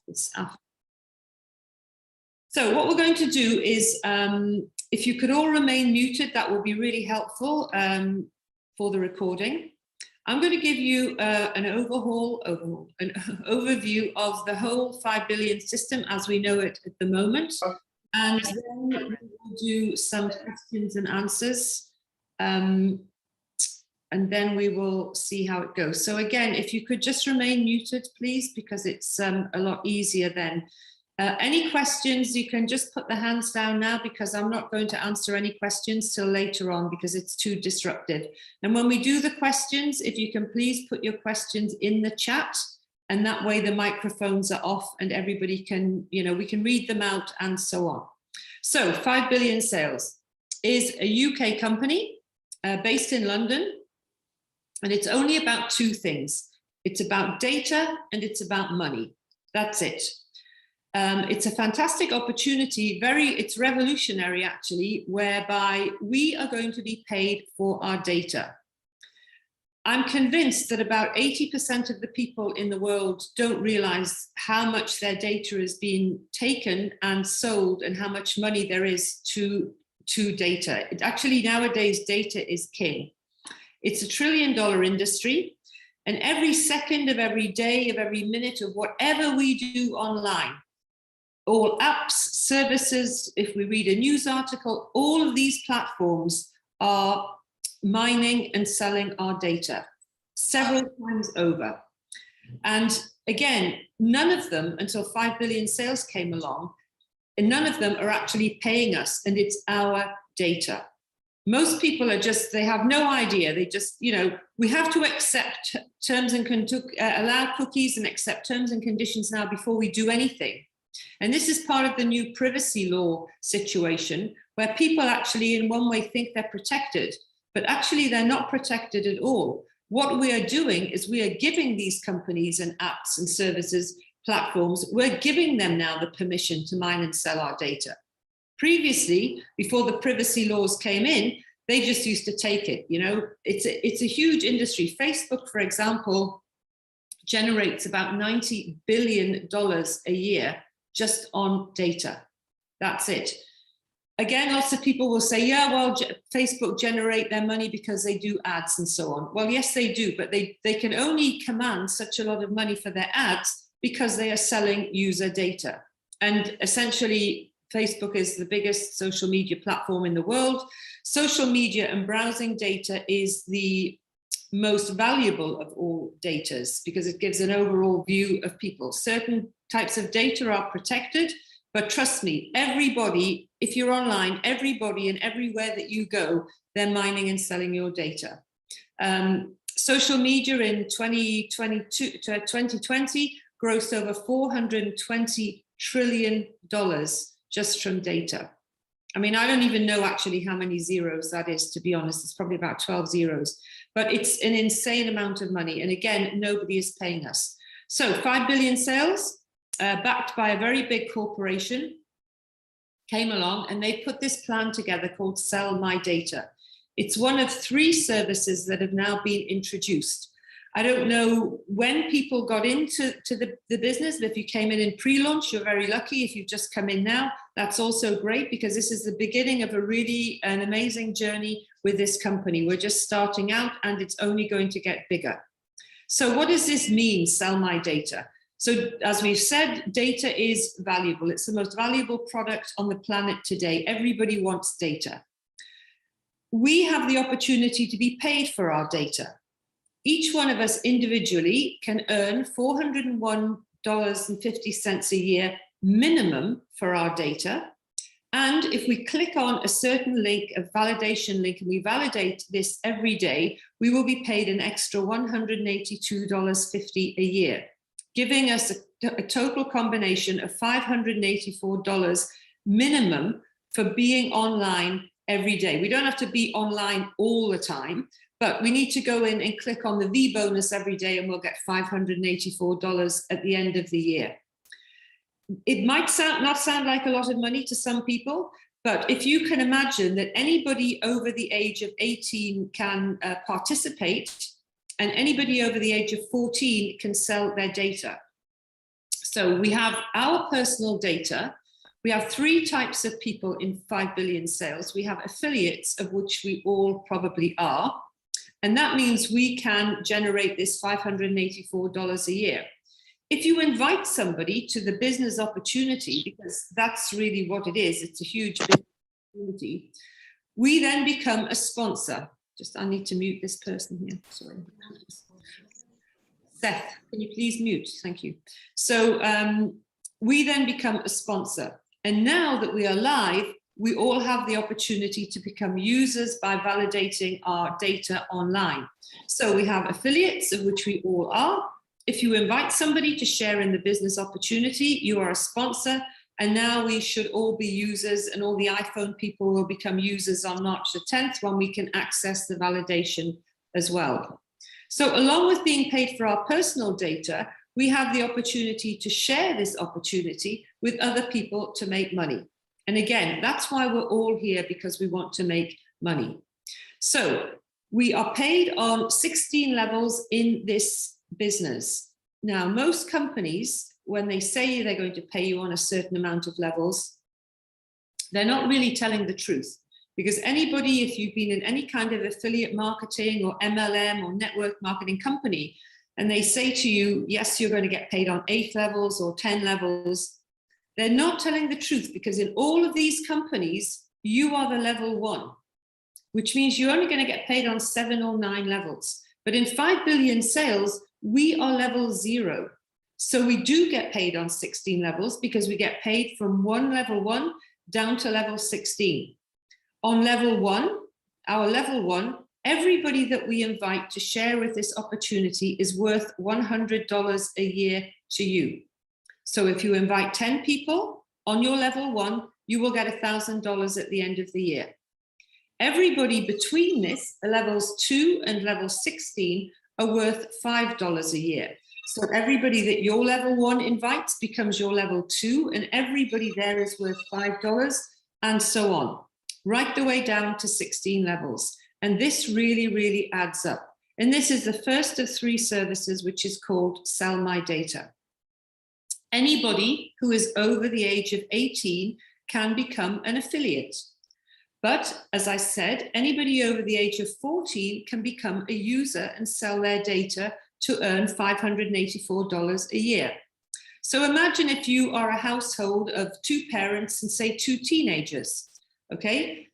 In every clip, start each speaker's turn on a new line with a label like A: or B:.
A: It's so what we're going to do is, if you could all remain muted, that will be really helpful for the recording. I'm going to give you an overview of the whole 5 billion system as we know it at the moment. And then we'll do some questions and answers. And then we will see how it goes. So again, if you could just remain muted, please, because it's a lot easier then. Any questions, you can just put the hands down now, because I'm not going to answer any questions till later on because it's too disruptive. And when we do the questions, if you can please put your questions in the chat, and that way the microphones are off and everybody can, you know, we can read them out and so on. So 5 Billion Sales is a UK company based in London, and it's only about two things. It's about data and it's about money. That's it. It's a fantastic opportunity, it's revolutionary actually, whereby we are going to be paid for our data. I'm convinced that about 80% of the people in the world don't realize how much their data is being taken and sold and how much money there is to data. Actually, nowadays, data is king. It's $1 trillion industry, and every second of every day, of every minute of whatever we do online, all apps, services, if we read a news article, all of these platforms are mining and selling our data several times over. And again, none of them, until 5 billion sales came along, and none of them are actually paying us, and it's our data. Most people are just, they have no idea. They just, you know, we have to accept terms and allow cookies and accept terms and conditions now before we do anything. And this is part of the new privacy law situation, where people actually in one way think they're protected, but actually they're not protected at all. What we are doing is we are giving these companies and apps and services, platforms, we're giving them now the permission to mine and sell our data. Previously, before the privacy laws came in, they just used to take it. You know, it's a huge industry. Facebook, for example, generates about $90 billion a year just on data. That's it. Again, lots of people will say, yeah, well, Facebook generate their money because they do ads and so on. Well, yes, they do, but they can only command such a lot of money for their ads because they are selling user data. And essentially, Facebook is the biggest social media platform in the world. Social media and browsing data is the most valuable of all data because it gives an overall view of people. Certain types of data are protected, but trust me, everybody, if you're online, everybody and everywhere that you go, they're mining and selling your data. Social media in 2020 grossed over $420 trillion just from data. I mean, I don't even know actually how many zeros that is, to be honest. It's probably about 12 zeros, but it's an insane amount of money. And again, nobody is paying us. So 5 billion sales, backed by a very big corporation, came along and they put this plan together called Sell My Data. It's one of 3 services that have now been introduced. I don't know when people got into the business, but if you came in pre-launch, you're very lucky. If you've just come in now, that's also great because this is the beginning of an amazing journey with this company. We're just starting out and it's only going to get bigger. So what does this mean, Sell My Data? So as we've said, data is valuable. It's the most valuable product on the planet today. Everybody wants data. We have the opportunity to be paid for our data. Each one of us individually can earn $401.50 a year minimum for our data. And if we click on a certain link, a validation link, and we validate this every day, we will be paid an extra $182.50 a year, giving us a total combination of $584 minimum for being online every day. We don't have to be online all the time, but we need to go in and click on the V bonus every day and we'll get $584 at the end of the year. It might not sound like a lot of money to some people, but if you can imagine that anybody over the age of 18 can participate and anybody over the age of 14 can sell their data. So we have our personal data. We have 3 types of people in 5 billion sales. We have affiliates, of which we all probably are. And that means we can generate this $584 a year. If you invite somebody to the business opportunity, because that's really what it is, it's a huge business opportunity, we then become a sponsor. I need to mute this person here, sorry. Seth, can you please mute? Thank you. So we then become a sponsor. And now that we are live, we all have the opportunity to become users by validating our data online. So we have affiliates, of which we all are. If you invite somebody to share in the business opportunity, you are a sponsor. And now we should all be users, and all the iPhone people will become users on March the 10th when we can access the validation as well. So along with being paid for our personal data, we have the opportunity to share this opportunity with other people to make money. And again, that's why we're all here, because we want to make money. So we are paid on 16 levels in this business. Now, most companies, when they say they're going to pay you on a certain amount of levels, they're not really telling the truth. Because anybody, if you've been in any kind of affiliate marketing or MLM or network marketing company, and they say to you, yes, you're going to get paid on 8 levels or 10 levels, they're not telling the truth, because in all of these companies, you are the level 1, which means you're only going to get paid on 7 or 9 levels. But in 5 billion sales, we are level 0. So we do get paid on 16 levels, because we get paid from level 1 down to level 16. On level 1, our level 1, everybody that we invite to share with this opportunity is worth $100 a year to you. So if you invite 10 people on your level 1, you will get $1,000 at the end of the year. Everybody between this, levels 2 and level 16, are worth $5 a year. So everybody that your level 1 invites becomes your level 2, and everybody there is worth $5, and so on, right the way down to 16 levels. And this really, really adds up. And this is the first of 3 services, which is called Sell My Data. Anybody who is over the age of 18 can become an affiliate. But as I said, anybody over the age of 14 can become a user and sell their data to earn $584 a year. So imagine if you are a household of 2 parents and say 2 teenagers, okay?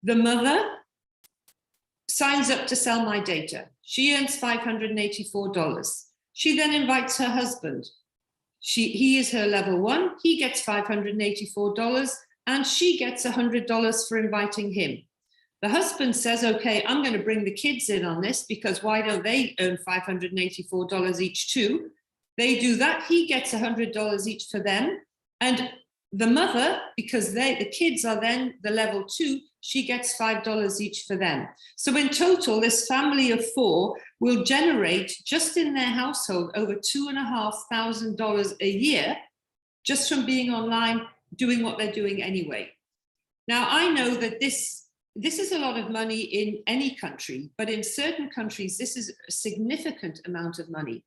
A: The mother signs up to Sell My Data. She earns $584. She then invites her husband. He is her level 1, he gets $584, and she gets $100 for inviting him. The husband says, okay, I'm going to bring the kids in on this, because why don't they earn $584 each too? They do that, he gets $100 each for them. And the mother, because the kids are then the level 2, she gets $5 each for them. So in total, this family of 4 will generate, just in their household, over $2,500 a year, just from being online, doing what they're doing anyway. Now, I know that this is a lot of money in any country, but in certain countries, this is a significant amount of money.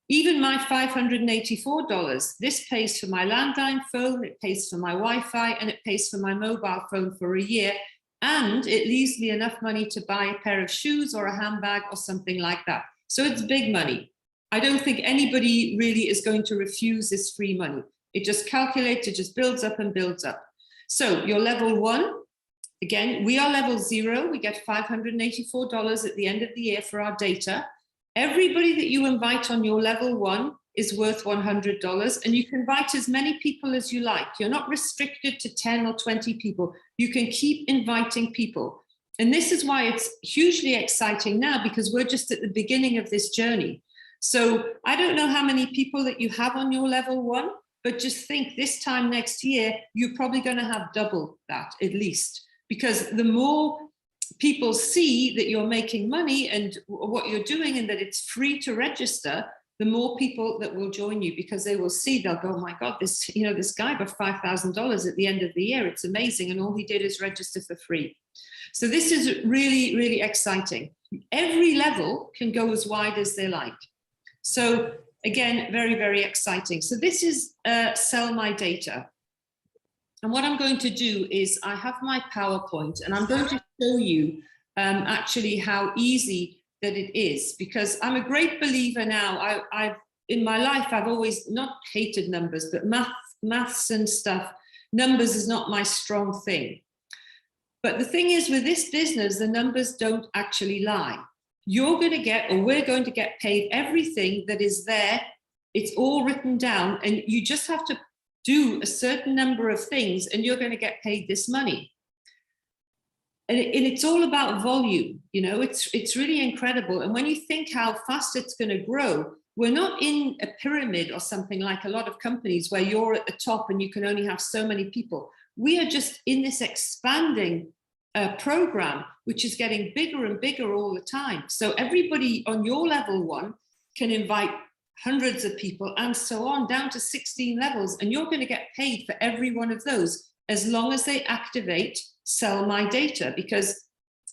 A: Even my $584, this pays for my landline phone, it pays for my Wi-Fi, and it pays for my mobile phone for a year. And it leaves me enough money to buy a pair of shoes or a handbag or something like that. So it's big money. I don't think anybody really is going to refuse this free money. It just calculates, it just builds up and builds up. So you're level 1. Again, we are level 0. We get $584 at the end of the year for our data. Everybody that you invite on your level 1 is worth $100, and you can invite as many people as you like. You're not restricted to 10 or 20 people. You can keep inviting people. And this is why it's hugely exciting now, because we're just at the beginning of this journey. So I don't know how many people that you have on your level 1, but just think this time next year, you're probably going to have double that at least, because the more people see that you're making money and what you're doing and that it's free to register, the more people that will join you, because they will see, they'll go, oh my God, this guy got $5,000 at the end of the year. It's amazing. And all he did is register for free. So this is really, really exciting. Every level can go as wide as they like. So again, very, very exciting. So this is Sell My Data. And what I'm going to do is I have my PowerPoint and I'm going to show you actually how easy that it is, because I'm a great believer now. In my life, I've always not hated numbers, but maths and stuff, numbers is not my strong thing. But the thing is, with this business, the numbers don't actually lie. You're going to get, or we're going to get paid everything that is there. It's all written down, and you just have to do a certain number of things and you're going to get paid this money. And it's all about volume, you know, it's really incredible. And when you think how fast it's going to grow, we're not in a pyramid or something like a lot of companies where you're at the top and you can only have so many people. We are just in this expanding program, which is getting bigger and bigger all the time. So everybody on your level one can invite hundreds of people and so on, down to 16 levels. And you're going to get paid for every one of those as long as they activate Sell My Data, because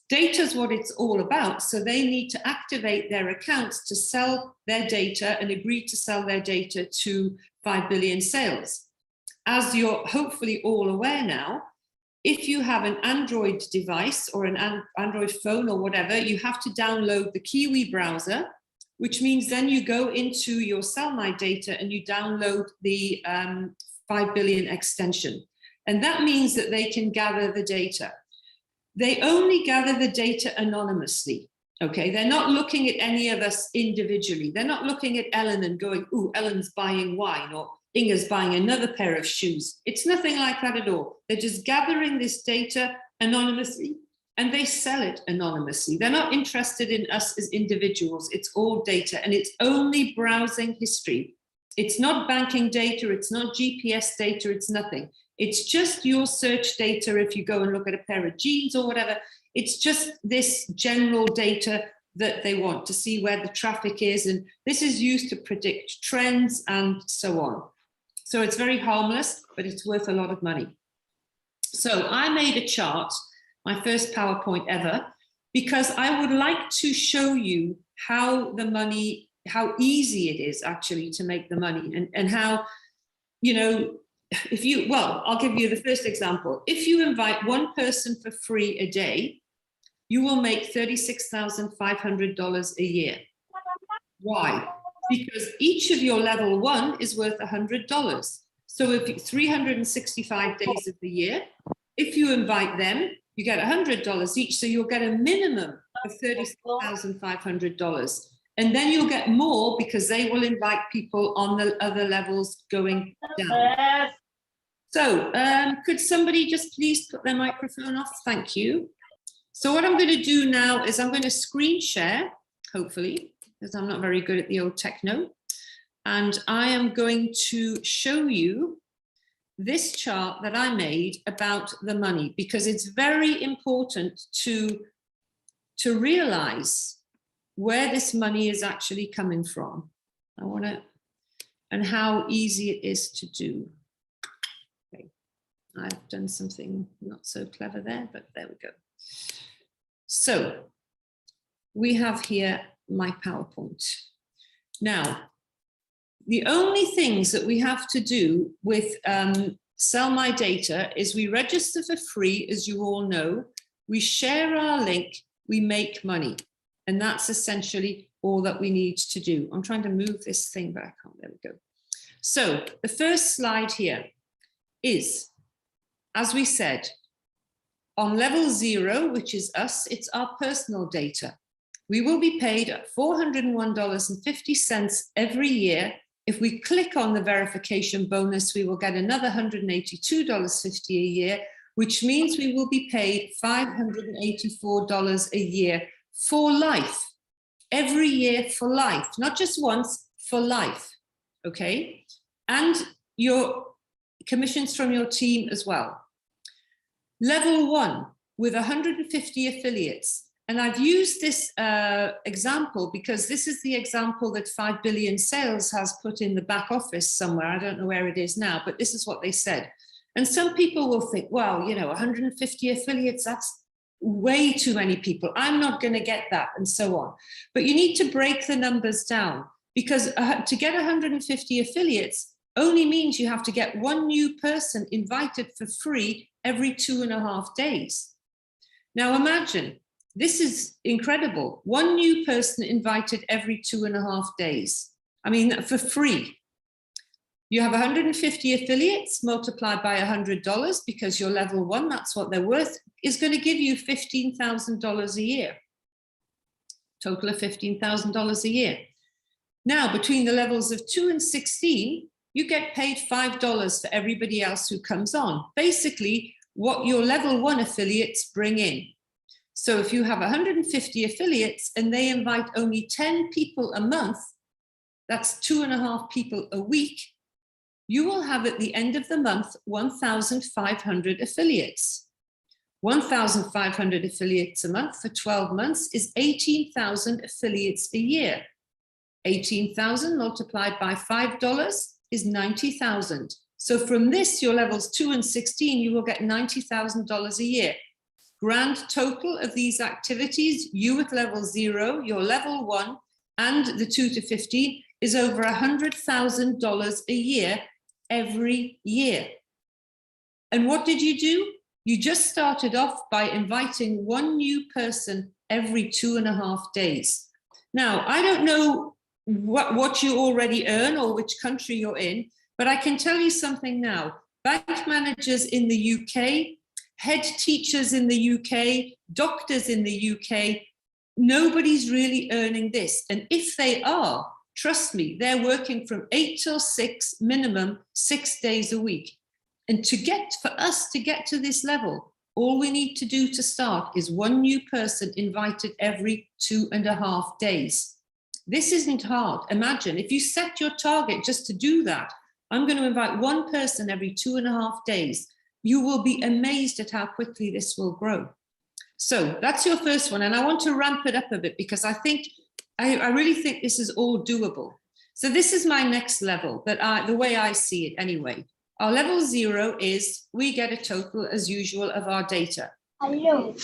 A: data is what it's all about. So they need to activate their accounts to sell their data and agree to sell their data to 5 billion sales. As you're hopefully all aware now, if you have an Android device or an Android phone or whatever, you have to download the Kiwi browser, which means then you go into your Sell My Data and you download the 5 billion extension. And that means that they can gather the data. They only gather the data anonymously, okay? They're not looking at any of us individually. They're not looking at Ellen and going, ooh, Ellen's buying wine, or Inga's buying another pair of shoes. It's nothing like that at all. They're just gathering this data anonymously and they sell it anonymously. They're not interested in us as individuals. It's all data and it's only browsing history. It's not banking data. It's not GPS data. It's nothing. It's just your search data. If you go and look at a pair of jeans or whatever, it's just this general data that they want to see where the traffic is. And this is used to predict trends and so on. So it's very harmless, but it's worth a lot of money. So I made a chart, my first PowerPoint ever, because I would like to show you how the money, how easy it is actually to make the money, and how, you know, if you, well, I'll give you the first example. If you invite one person for free a day, you will make $36,500 a year. Why? Because each of your level one is worth $100. So if 365 days of the year, if you invite them, you get $100 each. So you'll get a minimum of $36,500. And then you'll get more because they will invite people on the other levels going down. So could somebody just please put their microphone off? Thank you. So what I'm going to do now is I'm going to screen share, hopefully, because I'm not very good at the old techno. And I am going to show you this chart that I made about the money, because it's very important to realize where this money is actually coming from. I want to, and how easy it is to do. Okay. I've done something not so clever there, but there we go. So we have here my PowerPoint. Now, the only things that we have to do with Sell My Data is we register for free, as you all know, we share our link, we make money. And that's essentially all that we need to do. I'm trying to move this thing back on, there we go. So the first slide here is, as we said, on level 0, which is us, it's our personal data. We will be paid at $401.50 every year. If we click on the verification bonus, we will get another $182.50 a year, which means we will be paid $584 a year for life, every year for life, not just once, for life, okay? And your commissions from your team as well. Level 1 with 150 affiliates. And I've used this example because this is the example that 5 billion sales has put in the back office somewhere. I don't know where it is now, but this is what they said. And some people will think, well, you know, 150 affiliates, that's way too many people. I'm not going to get that, and so on. But you need to break the numbers down. because to get 150 affiliates only means you have to get one new person invited for free every 2.5 days. Now imagine, this is incredible. One new person invited every 2.5 days. I mean, for free. You have 150 affiliates multiplied by $100 because you're level 1, that's what they're worth, is going to give you $15,000 a year. Total of $15,000 a year. Now, between the levels of 2 and 16, you get paid $5 for everybody else who comes on. Basically, what your level 1 affiliates bring in. So if you have 150 affiliates and they invite only 10 people a month, that's 2.5 people a week, you will have at the end of the month 1,500 affiliates. 1,500 affiliates a month for 12 months is 18,000 affiliates a year. 18,000 multiplied by $5 is 90,000. So from this, your levels 2 and 16, you will get $90,000 a year. Grand total of these activities, you at level 0, your level 1, and the 2 to 15 is over $100,000 a year every year. And what did you do? You just started off by inviting one new person every 2.5 days. Now, I don't know what you already earn or which country you're in, but I can tell you something now. Bank managers in the UK, head teachers in the UK, doctors in the UK, nobody's really earning this. And if they are, trust me, they're working from 8 till 6, minimum 6 days a week. And for us to get to this level, all we need to do to start is one new person invited every 2.5 days. This isn't hard. Imagine if you set your target just to do that, I'm going to invite one person every 2.5 days. You will be amazed at how quickly this will grow. So that's your first one. And I want to ramp it up a bit because I really think this is all doable. So this is my next level, the way I see it anyway. Our level 0 is we get a total as usual of our data. Hello.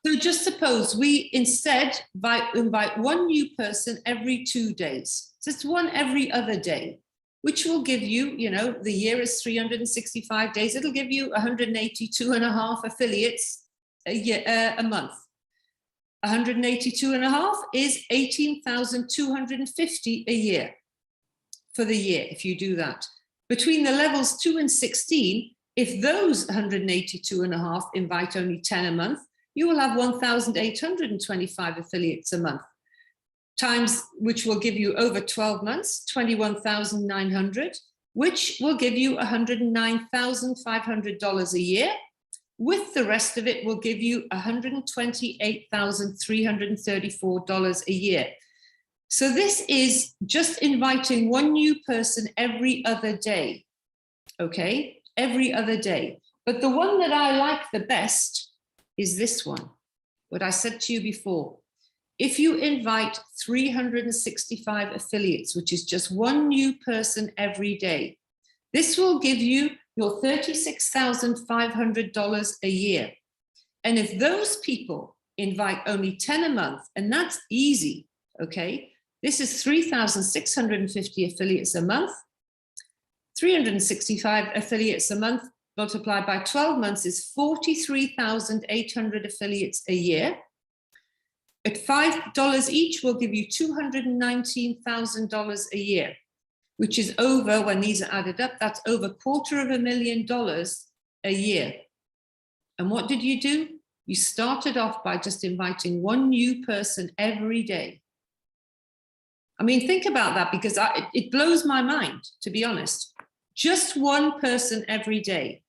A: So just suppose we instead invite one new person every 2 days. So it's one every other day, which will give you, the year is 365 days. It'll give you 182.5 affiliates a month. 182.5 is 18,250 a year for the year, if you do that. Between the levels 2 and 16, if those 182.5 invite only 10 a month, you will have 1,825 affiliates a month, which will give you over 12 months, 21,900, which will give you $109,500 a year. With the rest of it will give you $128,334 a year. So this is just inviting one new person every other day, okay? Every other day. But the one that I like the best is this one, what I said to you before. If you invite 365 affiliates, which is just one new person every day, this will give you your $36,500 a year. And if those people invite only 10 a month, and that's easy, okay? This is 3,650 affiliates a month. 365 affiliates a month multiplied by 12 months is 43,800 affiliates a year. At $5 each will give you $219,000 a year, which is over, when these are added up, that's over $250,000 a year. And what did you do? You started off by just inviting one new person every day. I mean, think about that, because it blows my mind, to be honest. Just one person every day.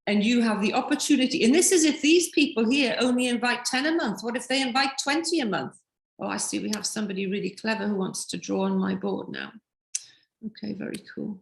A: And you have the opportunity. And this is if these people here only invite 10 a month. What if they invite 20 a month? Oh, I see we have somebody really clever who wants to draw on my board now. Okay, very cool.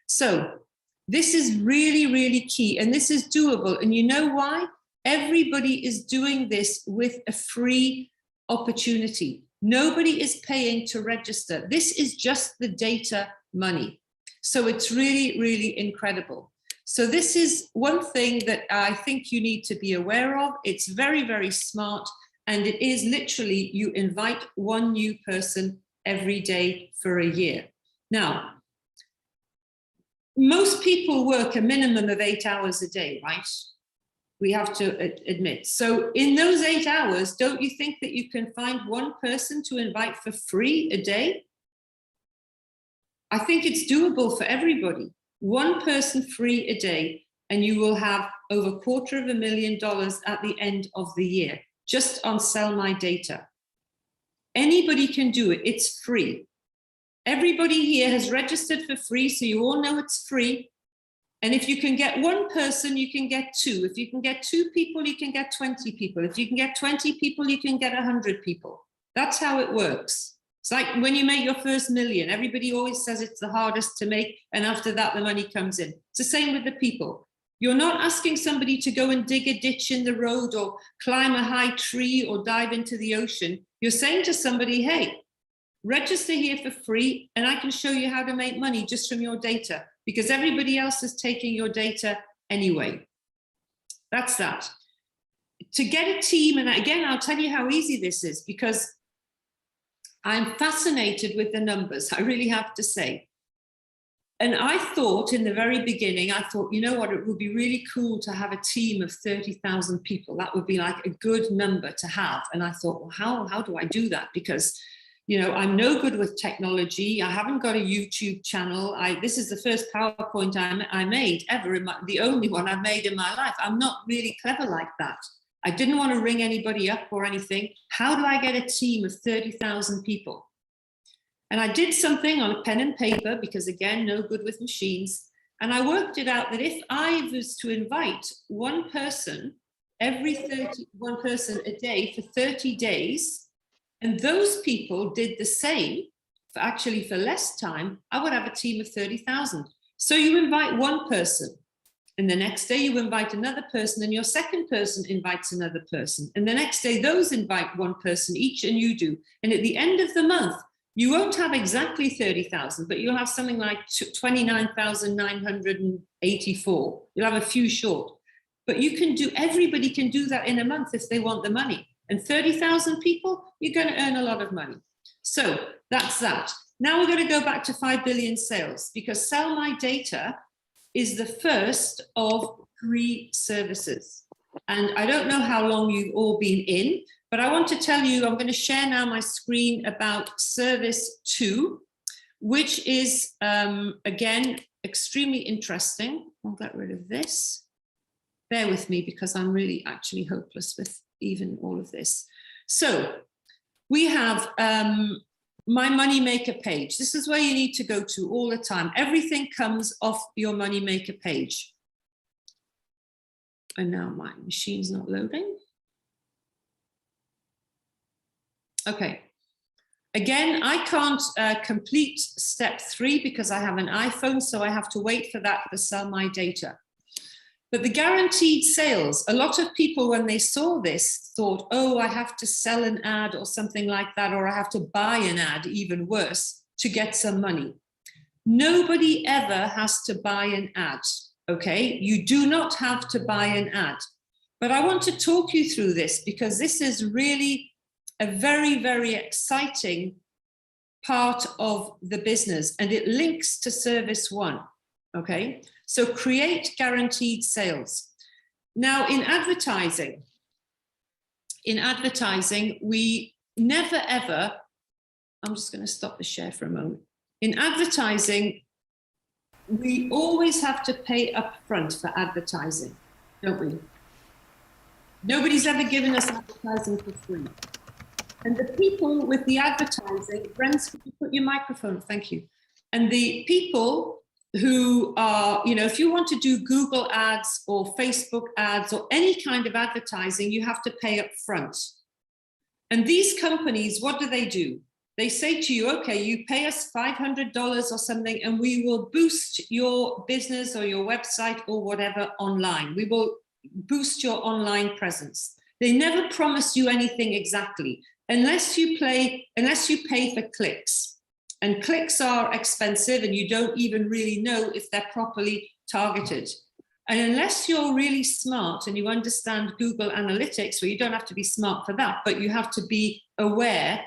A: So this is really, really key. And this is doable. And you know why? Everybody is doing this with a free opportunity. Nobody is paying to register. This is just the data money. So it's really, really incredible. So this is one thing that I think you need to be aware of. It's very, very smart. And it is literally, you invite one new person every day for a year. Now, most people work a minimum of 8 hours a day, right? We have to admit. So in those 8 hours, don't you think that you can find one person to invite for free a day? I think it's doable for everybody. One person free a day, and you will have over $250,000 at the end of the year, just on Sell My Data. Anybody can do it, it's free. Everybody here has registered for free, so you all know it's free. And if you can get one person, you can get two. If you can get 2 people, you can get 20 people. If you can get 20 people, you can get 100 people. That's how it works. It's like when you make your first million, everybody always says it's the hardest to make, and after that, the money comes in. It's the same with the people. You're not asking somebody to go and dig a ditch in the road or climb a high tree or dive into the ocean. You're saying to somebody, hey, register here for free, and I can show you how to make money just from your data, because everybody else is taking your data anyway. That's that. To get a team, and again, I'll tell you how easy this is, because I'm fascinated with the numbers, I really have to say. And I thought in the very beginning, I thought, you know what, it would be really cool to have a team of 30,000 people. That would be like a good number to have. And I thought, well, how do I do that? Because, you know, I'm no good with technology. I haven't got a YouTube channel. This is the first PowerPoint I made ever, the only one I've made in my life. I'm not really clever like that. I didn't want to ring anybody up or anything. How do I get a team of 30,000 people? And I did something on a pen and paper, because again, no good with machines. And I worked it out that if I was to invite one person one person a day for 30 days, and those people did the same for less time, I would have a team of 30,000. So you invite one person, and the next day you invite another person, and your second person invites another person. And the next day those invite one person each, and you do. And at the end of the month, you won't have exactly 30,000, but you'll have something like 29,984. You'll have a few short. But everybody can do that in a month if they want the money. And 30,000 people, you're going to earn a lot of money. So that's that. Now we're going to go back to 5 billion sales, because Sell My Data is the first of 3 services. And I don't know how long you've all been in, but I want to tell you, I'm going to share now my screen about service 2, which is, again, extremely interesting. I'll get rid of this. Bear with me, because I'm really actually hopeless with even all of this. So we have my Moneymaker page. This is where you need to go to all the time. Everything comes off your Moneymaker page. And now my machine's not loading. Okay. Again, I can't complete step 3 because I have an iPhone, so I have to wait for that to Sell My Data. But the guaranteed sales, a lot of people, when they saw this, thought, oh, I have to sell an ad or something like that, or I have to buy an ad, even worse, to get some money. Nobody ever has to buy an ad, okay? You do not have to buy an ad. But I want to talk you through this, because this is really a very, very exciting part of the business, and it links to service 1, okay? So create guaranteed sales. Now in advertising, we never ever, I'm just going to stop the share for a moment. In advertising, we always have to pay up front for advertising, don't we? Nobody's ever given us advertising for free. And the people with the advertising, friends, could you put your microphone, thank you. And the people who are, you know, if you want to do Google ads or Facebook ads or any kind of advertising, you have to pay up front. And these companies, what do? They say to you, okay, you pay us $500 or something, and we will boost your business or your website or whatever online. We will boost your online presence. They never promise you anything exactly, unless you pay for clicks. And clicks are expensive, and you don't even really know if they're properly targeted. And unless you're really smart and you understand Google Analytics, well, you don't have to be smart for that, but you have to be aware.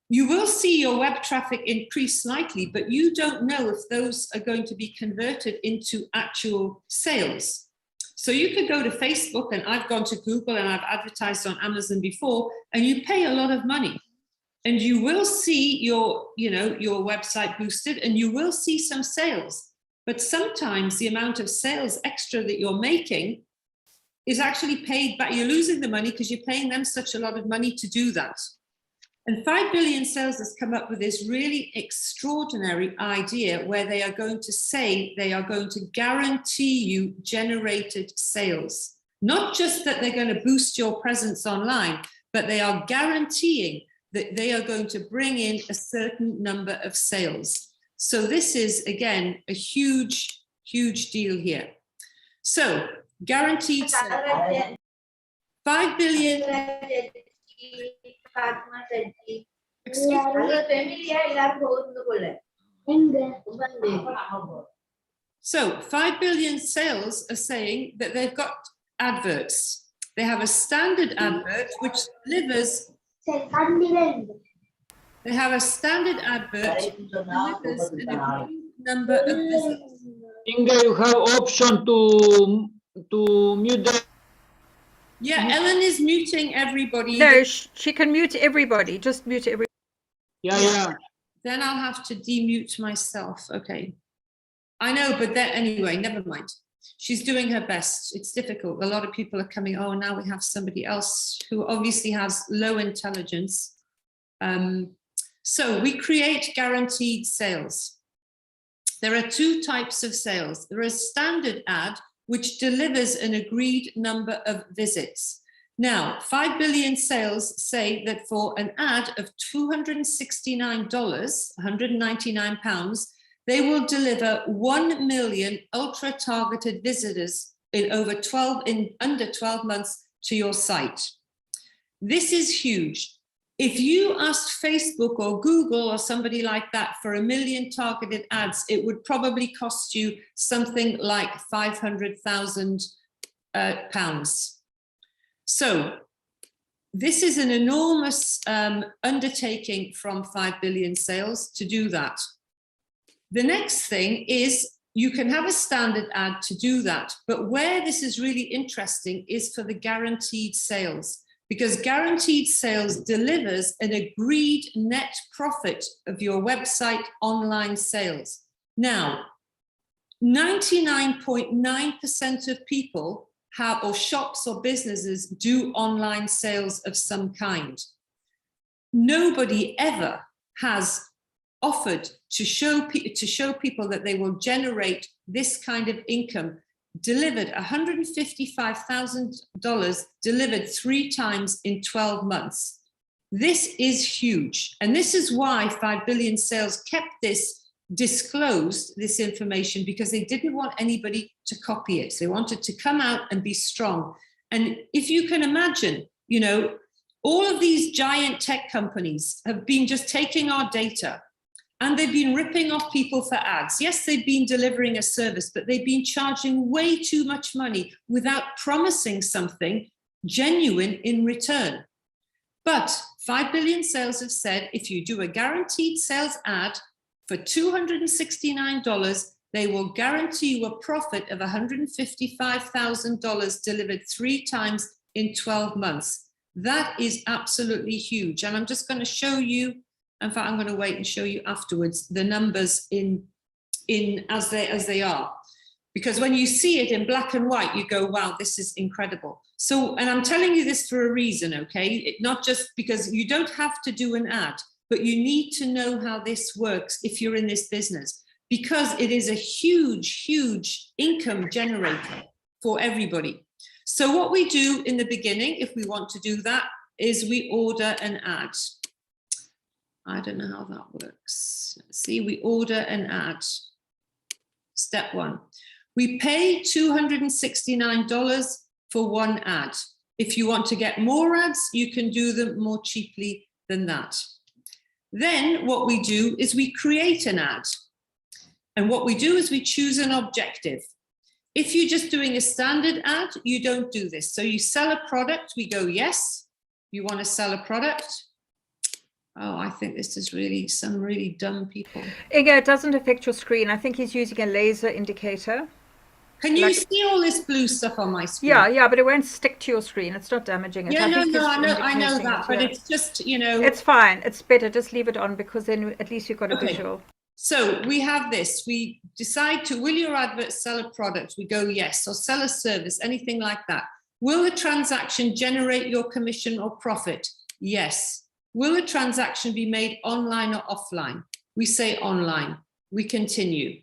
A: You will see your web traffic increase slightly, but you don't know if those are going to be converted into actual sales. So you could go to Facebook, and I've gone to Google and I've advertised on Amazon before, and you pay a lot of money. And you will see your website boosted, and you will see some sales. But sometimes the amount of sales extra that you're making is actually paid back. You're losing the money because you're paying them such a lot of money to do that. And 5 Billion Sales has come up with this really extraordinary idea where they are going to say they are going to guarantee you generated sales. Not just that they're going to boost your presence online, but they are guaranteeing that they are going to bring in a certain number of sales. So this is, again, a huge, huge deal here. So guaranteed sales. 5 billion. Excuse me. So 5 billion sales are saying that they've got adverts. They have a standard advert which delivers. They have a standard advert which delivers an agreed number of visits.
B: Inga, you have option to mute the.
A: Yeah, Ellen is muting everybody.
C: No, she can mute everybody. Just mute everybody.
B: Yeah.
A: Then I'll have to demute myself. Okay. I know, but then anyway, never mind. She's doing her best. It's difficult. A lot of people are coming, oh, now we have somebody else who obviously has low intelligence. So we create guaranteed sales. There are two types of sales. There is standard ad, which delivers an agreed number of visits. Now, 5 billion sales say that for an ad of $269, £199, they will deliver 1 million ultra-targeted visitors in under 12 months to your site. This is huge. If you asked Facebook or Google or somebody like that for 1 million targeted ads, it would probably cost you something like £500,000. So this is an enormous undertaking from 5 billion sales to do that. The next thing is you can have a standard ad to do that, but where this is really interesting is for the guaranteed sales, because guaranteed sales delivers an agreed net profit of your website online sales. Now, 99.9% of people have, or shops or businesses do online sales of some kind. Nobody ever has offered to show people that they will generate this kind of income, delivered $155,000 delivered 3 times in 12 months. This is huge. And this is why 5 billion sales kept this disclosed, this information, because they didn't want anybody to copy it. So they wanted to come out and be strong. And if you can imagine, you know, all of these giant tech companies have been just taking our data and they've been ripping off people for ads. Yes, they've been delivering a service, but they've been charging way too much money without promising something genuine in return. But 5 billion sales have said, if you do a guaranteed sales ad for $269, they will guarantee you a profit of $155,000 delivered 3 times in 12 months. That is absolutely huge. And I'm just going to show you, in fact, I'm going to wait and show you afterwards the numbers as they are. Because when you see it in black and white, you go, wow, this is incredible. So, and I'm telling you this for a reason, okay? Not just because you don't have to do an ad, but you need to know how this works if you're in this business, because it is a huge, huge income generator for everybody. So what we do in the beginning, if we want to do that, is we order an ad. I don't know how that works. Let's see, we order an ad. Step 1. We pay $269 for 1 ad. If you want to get more ads, you can do them more cheaply than that. Then what we do is we create an ad. And what we do is we choose an objective. If you're just doing a standard ad, you don't do this. So you sell a product, we go, yes. You want to sell a product? Oh, I think this is really some really dumb people.
C: Inga, it doesn't affect your screen. I think he's using a laser indicator.
A: Can you see all this blue stuff on my screen?
C: Yeah, but it won't stick to your screen. It's not damaging it.
A: Yeah,
C: I
A: know that, but it's just, you know.
C: It's fine. It's better. Just leave it on because then at least you've got a visual.
A: So we have this. We decide to, will your advert sell a product? We go yes, or sell a service, anything like that. Will the transaction generate your commission or profit? Yes. Will the transaction be made online or offline? We say online. We continue.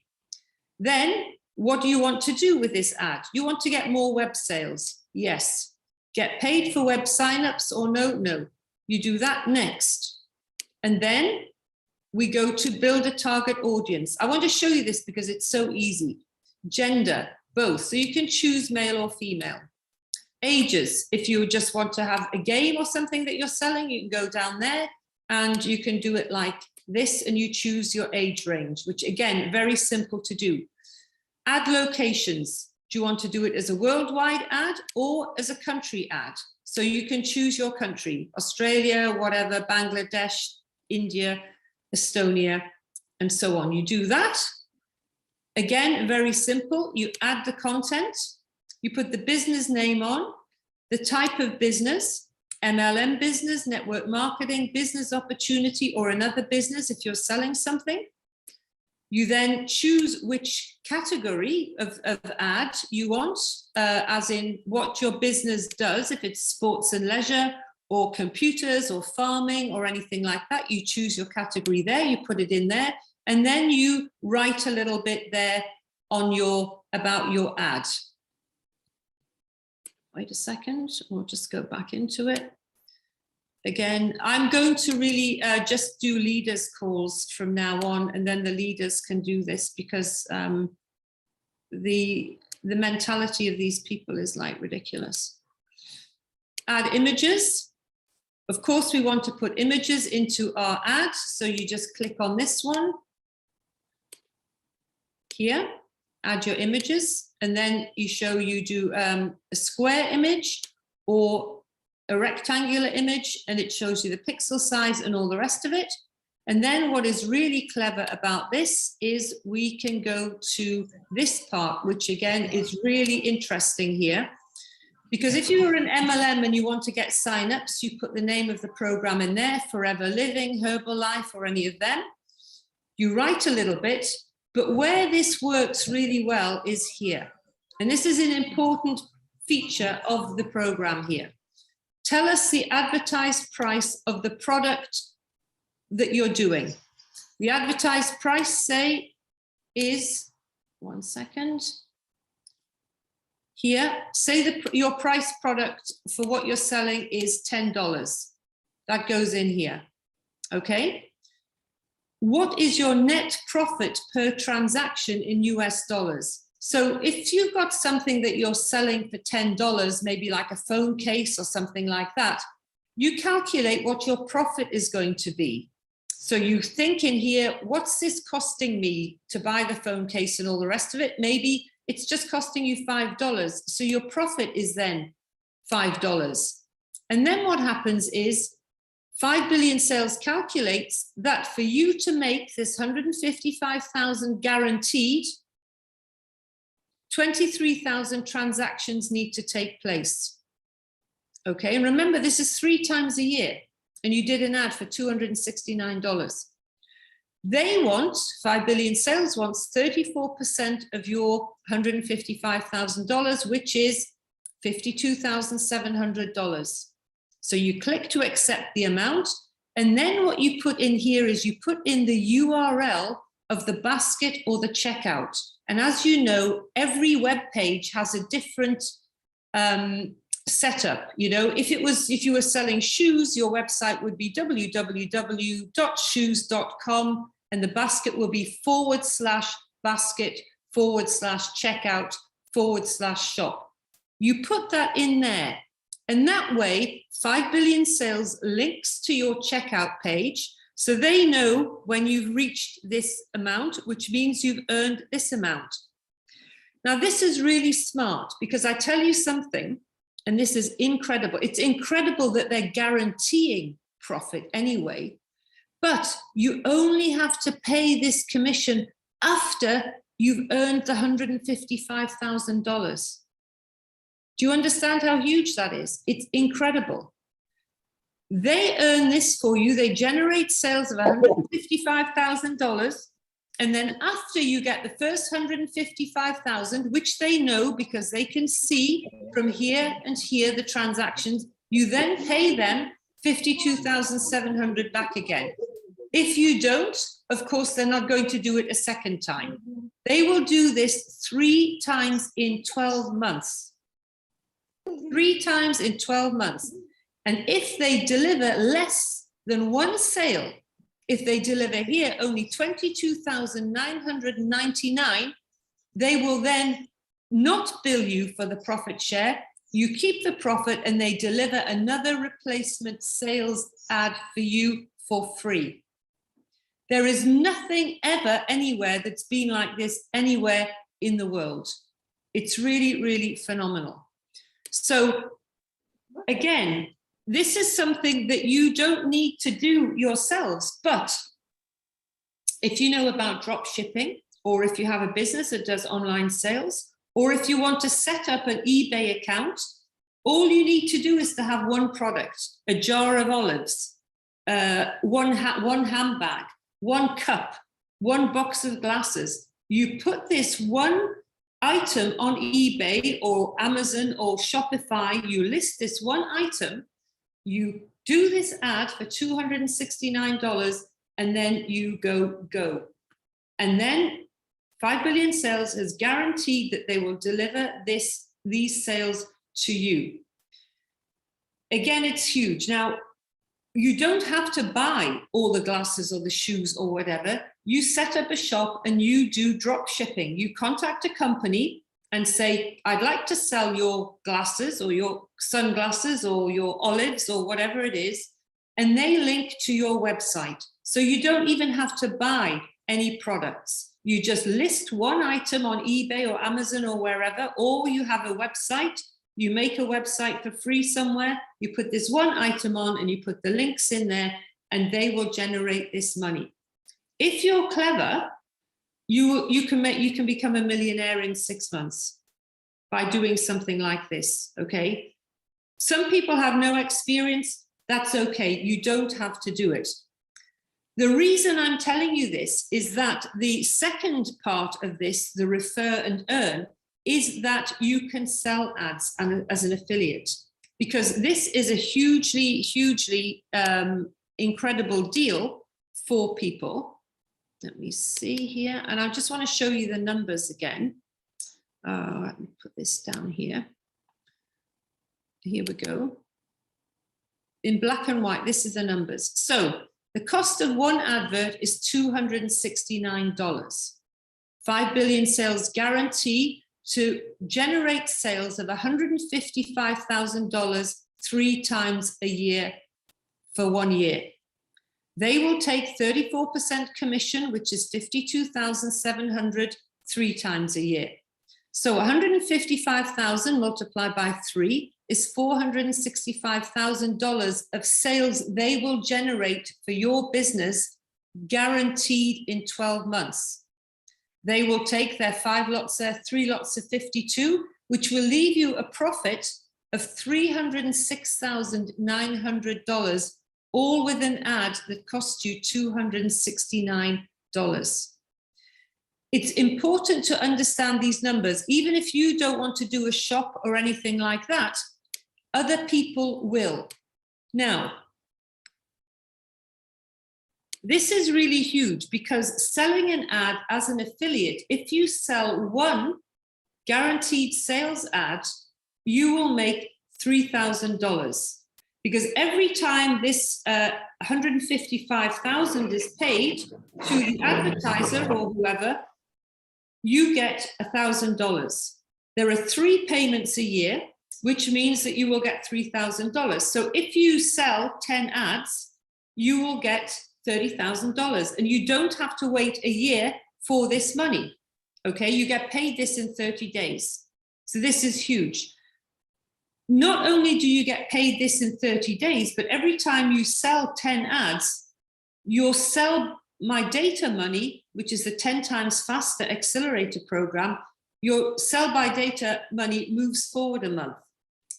A: Then, what do you want to do with this ad? You want to get more web sales? Yes. Get paid for web signups or no? No. You do that next. And then we go to build a target audience. I want to show you this because it's so easy. Gender, both. So you can choose male or female. Ages, if you just want to have a game or something that you're selling, you can go down there and you can do it like this and you choose your age range, which again, very simple to do. Ad locations. Do you want to do it as a worldwide ad or as a country ad? So you can choose your country, Australia, whatever, Bangladesh, India, Estonia, and so on. You do that. Again, very simple. You add the content. You put the business name on, the type of business, MLM business, network marketing, business opportunity, or another business if you're selling something. You then choose which category of ad you want, as in what your business does, if it's sports and leisure, or computers, or farming, or anything like that. You choose your category there, you put it in there, and then you write a little bit there on about your ad. Wait a second, we'll just go back into it. Again, I'm going to really just do leaders calls from now on, and then the leaders can do this because the mentality of these people is like ridiculous. Add images. Of course, we want to put images into our ad. So you just click on this one here, add your images. And then you do a square image or a rectangular image, and it shows you the pixel size and all the rest of it. And then what is really clever about this is we can go to this part, which again is really interesting here. Because if you're an MLM and you want to get signups, you put the name of the program in there, Forever Living, Herbalife, or any of them. You write a little bit. But where this works really well is here. And this is an important feature of the program here. Tell us the advertised price of the product that you're doing. The advertised price, say, is, one second. Here, say your price product for what you're selling is $10. That goes in here, okay? What is your net profit per transaction in US dollars? So if you've got something that you're selling for $10, maybe like a phone case or something like that, you calculate what your profit is going to be. So you think in here, what's this costing me to buy the phone case and all the rest of it? Maybe it's just costing you $5. So your profit is then $5. And then what happens is 5 Billion Sales calculates that for you to make this 155,000 guaranteed, 23,000 transactions need to take place. Okay, and remember, this is 3 times a year, and you did an ad for $269. They want, 5 Billion Sales wants 34% of your $155,000, which is $52,700. So you click to accept the amount, and then what you put in here is you put in the URL of the basket or the checkout. And as you know, every web page has a different setup. You know, if you were selling shoes, your website would be www.shoes.com, and the basket will be /basket/checkout/shop. You put that in there. And that way, 5 Billion Sales links to your checkout page, so they know when you've reached this amount, which means you've earned this amount. Now, this is really smart because I tell you something, and this is incredible. It's incredible that they're guaranteeing profit anyway, but you only have to pay this commission after you've earned the $155,000. Do you understand how huge that is? It's incredible. They earn this for you. They generate sales of $155,000. And then after you get the first 155,000, which they know because they can see from here and here the transactions, you then pay them 52,700 back again. If you don't, of course, they're not going to do it a second time. They will do this 3 times in 12 months. 3 times in 12 months. And if they deliver less than 1 sale, if they deliver here only 22,999, they will then not bill you for the profit share. You keep the profit and they deliver another replacement sales ad for you for free. There is nothing ever anywhere that's been like this anywhere in the world. It's really, really phenomenal. So again, this is something that you don't need to do yourselves, but if you know about drop shipping, or if you have a business that does online sales, or if you want to set up an eBay account, all you need to do is to have one product, a jar of olives, one handbag, one cup, one box of glasses. You put this one item on eBay or Amazon or Shopify, you list this one item, you do this ad for $269, and then you go. And then 5 Billion Sales has guaranteed that they will deliver these sales to you. Again, it's huge. Now, you don't have to buy all the glasses or the shoes or whatever. You set up a shop and you do drop shipping. You contact a company and say, I'd like to sell your glasses or your sunglasses or your olives or whatever it is. And they link to your website. So you don't even have to buy any products. You just list one item on eBay or Amazon or wherever, or you have a website. You make a website for free somewhere. You put this one item on and you put the links in there and they will generate this money. If you're clever, you can become a millionaire in 6 months by doing something like this, okay? Some people have no experience. That's okay. You don't have to do it. The reason I'm telling you this is that the second part of this, the refer and earn, is that you can sell ads as an affiliate, because this is a hugely incredible deal for people. Let me see here. And I just want to show you the numbers again. Let me put this down here. Here we go. In black and white, this is the numbers. So the cost of one advert is $269. 5 Billion Sales guarantee to generate sales of $155,000 3 times a year for 1 year. They will take 34% commission, which is $52,700 3 times a year. So 155,000 multiplied by 3 is $465,000 of sales they will generate for your business, guaranteed in 12 months. They will take their 5 lots, their 3 lots of 52, which will leave you a profit of $306,900, all with an ad that costs you $269. It's important to understand these numbers. Even if you don't want to do a shop or anything like that, other people will. Now, this is really huge because selling an ad as an affiliate, if you sell one guaranteed sales ad, you will make $3,000. Because every time this 155,000 is paid to the advertiser or whoever, you get $1,000. There are 3 payments a year, which means that you will get $3,000. So if you sell 10 ads, you will get $30,000, and you don't have to wait a year for this money. Okay, you get paid this in 30 days. So this is huge. Not only do you get paid this in 30 days, but every time you sell 10 ads, you'll sell my data money, which is the 10 times faster accelerator program. Your sell by data money moves forward a month.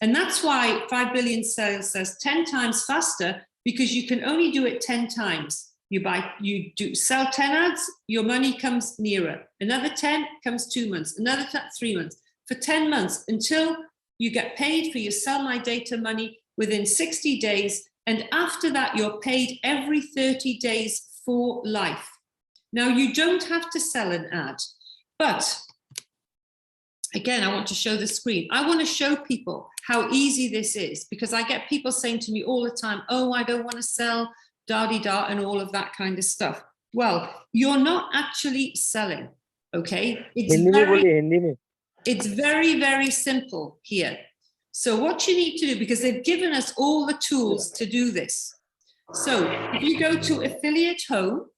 A: And that's why 5 billion sales says 10 times faster, because you can only do it 10 times. You sell 10 ads, your money comes nearer. Another 10 comes 2 months, another 3 months, for 10 months, until you get paid for your sell my data money within 60 days. And after that, you're paid every 30 days for life. Now, you don't have to sell an ad, but again, I want to show the screen. I want to show people how easy this is, because I get people saying to me all the time, oh, I don't want to sell da-di-da and all of that kind of stuff. Well, you're not actually selling, okay? It's very, very simple here. So what you need to do, because they've given us all the tools to do this. So if you go to Affiliate Home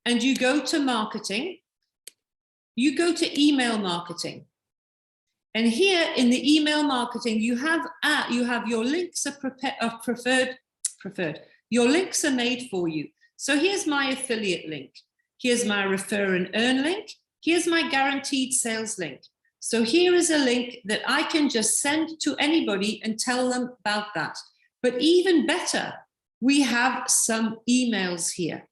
A: and you go to Marketing, you go to Email Marketing. And here in the email marketing, you have your links are preferred. Your links are made for you. So here's my affiliate link. Here's my refer and earn link. Here's my guaranteed sales link. So here is a link that I can just send to anybody and tell them about that. But even better, we have some emails here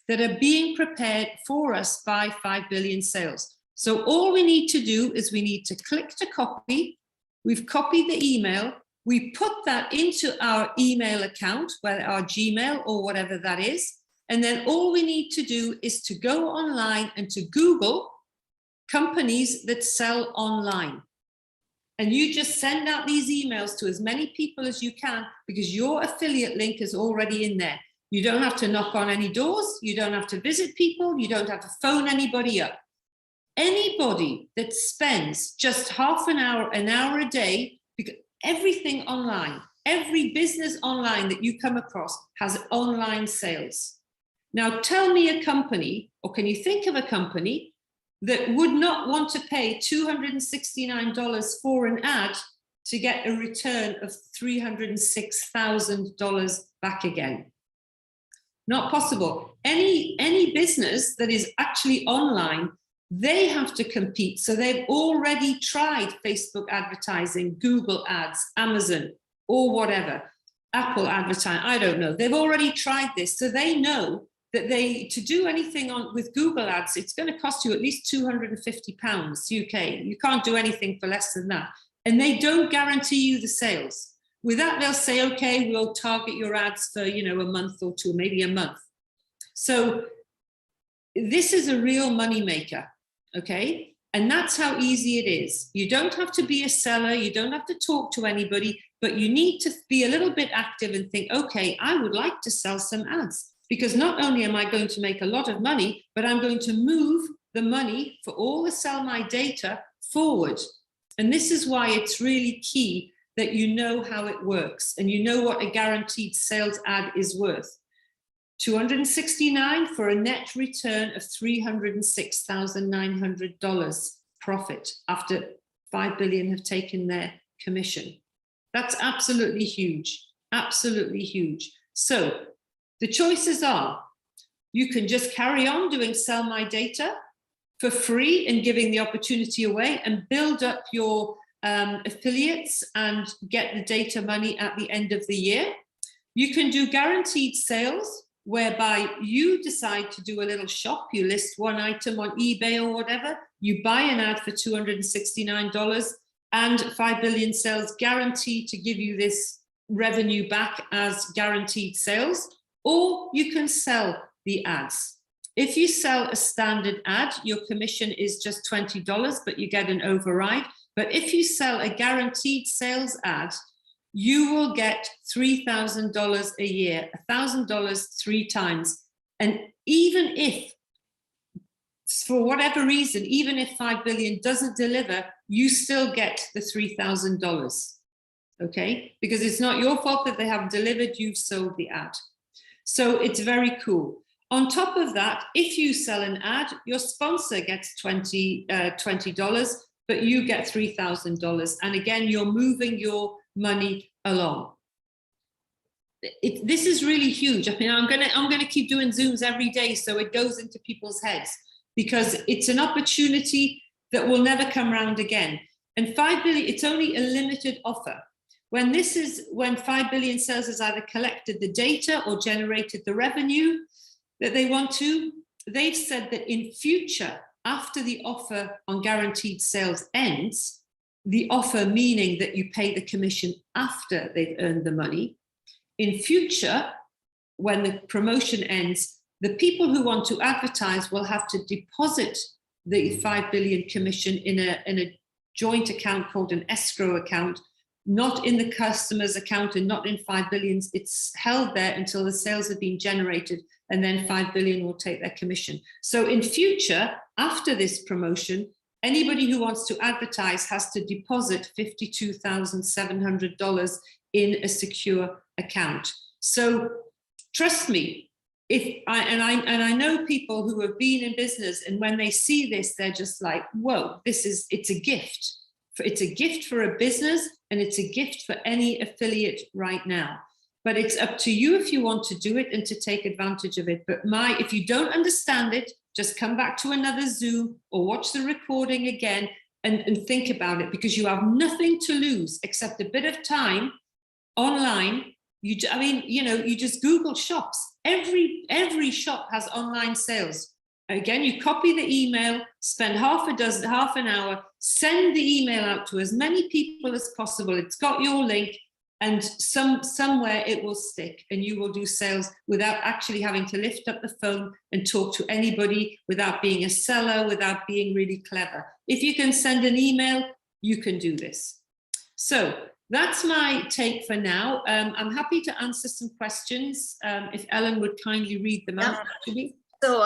A: that are being prepared for us by 5 billion sales. So all we need to do is we need to click to copy. We've copied the email. We put that into our email account, whether our Gmail or whatever that is. And then all we need to do is to go online and to Google companies that sell online. And you just send out these emails to as many people as you can, because your affiliate link is already in there. You don't have to knock on any doors. You don't have to visit people. You don't have to phone anybody up. Anybody that spends just half an hour a day, because everything online, every business online that you come across has online sales. Now tell me a company, or can you think of a company that would not want to pay $269 for an ad to get a return of $306,000 back again? Not possible. Any business that is actually online, they have to compete. So they've already tried Facebook advertising, Google ads, Amazon, or whatever, Apple advertising, I don't know. They've already tried this. So they know that to do anything with Google ads, it's going to cost you at least £250 UK. You can't do anything for less than that. And they don't guarantee you the sales. With that, they'll say, okay, we'll target your ads for, a month or two, maybe a month. So this is a real money maker. Okay, and that's how easy it is. You don't have to be a seller, you don't have to talk to anybody, but you need to be a little bit active and think, okay, I would like to sell some ads, because not only am I going to make a lot of money, but I'm going to move the money for all the sell my data forward. And this is why it's really key that you know how it works and you know what a guaranteed sales ad is worth. $269 for a net return of $306,900 profit after 5 billion have taken their commission. That's absolutely huge, absolutely huge. So the choices are, you can just carry on doing sell my data for free and giving the opportunity away and build up your affiliates and get the data money at the end of the year. You can do guaranteed sales, whereby you decide to do a little shop, you list one item on eBay or whatever, you buy an ad for $269 and 5 billion sales guarantee to give you this revenue back as guaranteed sales, or you can sell the ads. If you sell a standard ad, your commission is just $20, but you get an override. But if you sell a guaranteed sales ad, you will get $3,000 a year, $1,000 3 times. And even if, for whatever reason, even if 5 billion doesn't deliver, you still get the $3,000, okay? Because it's not your fault that they haven't delivered, you've sold the ad. So it's very cool. On top of that, if you sell an ad, your sponsor gets $20, but you get $3,000. And again, you're moving your money along. This is really huge. I mean, I'm gonna keep doing Zooms every day so it goes into people's heads, because it's an opportunity that will never come around again. And 5 billion, it's only a limited offer. When 5 billion sales has either collected the data or generated the revenue that they want to, they've said that in future, after the offer on guaranteed sales ends, the offer meaning that you pay the commission after they've earned the money, in future, when the promotion ends, the people who want to advertise will have to deposit the 5 billion commission in a joint account called an escrow account, not in the customer's account and not in 5 billion. It's held there until the sales have been generated, and then 5 billion will take their commission. So in future, after this promotion, anybody who wants to advertise has to deposit $52,700 in a secure account. So trust me, I know people who have been in business, and when they see this, they're just like, whoa, it's a gift. It's a gift for a business, and it's a gift for any affiliate right now. But it's up to you if you want to do it and to take advantage of it. But if you don't understand it, just come back to another Zoom or watch the recording again and think about it, because you have nothing to lose except a bit of time online. You just Google shops. Every shop has online sales. Again, you copy the email, spend half an hour, send the email out to as many people as possible. It's got your link, and somewhere it will stick, and you will do sales without actually having to lift up the phone and talk to anybody, without being a seller, without being really clever. If you can send an email, you can do this. So that's my take for now. I'm happy to answer some questions if Ellen would kindly read them out to me.
D: So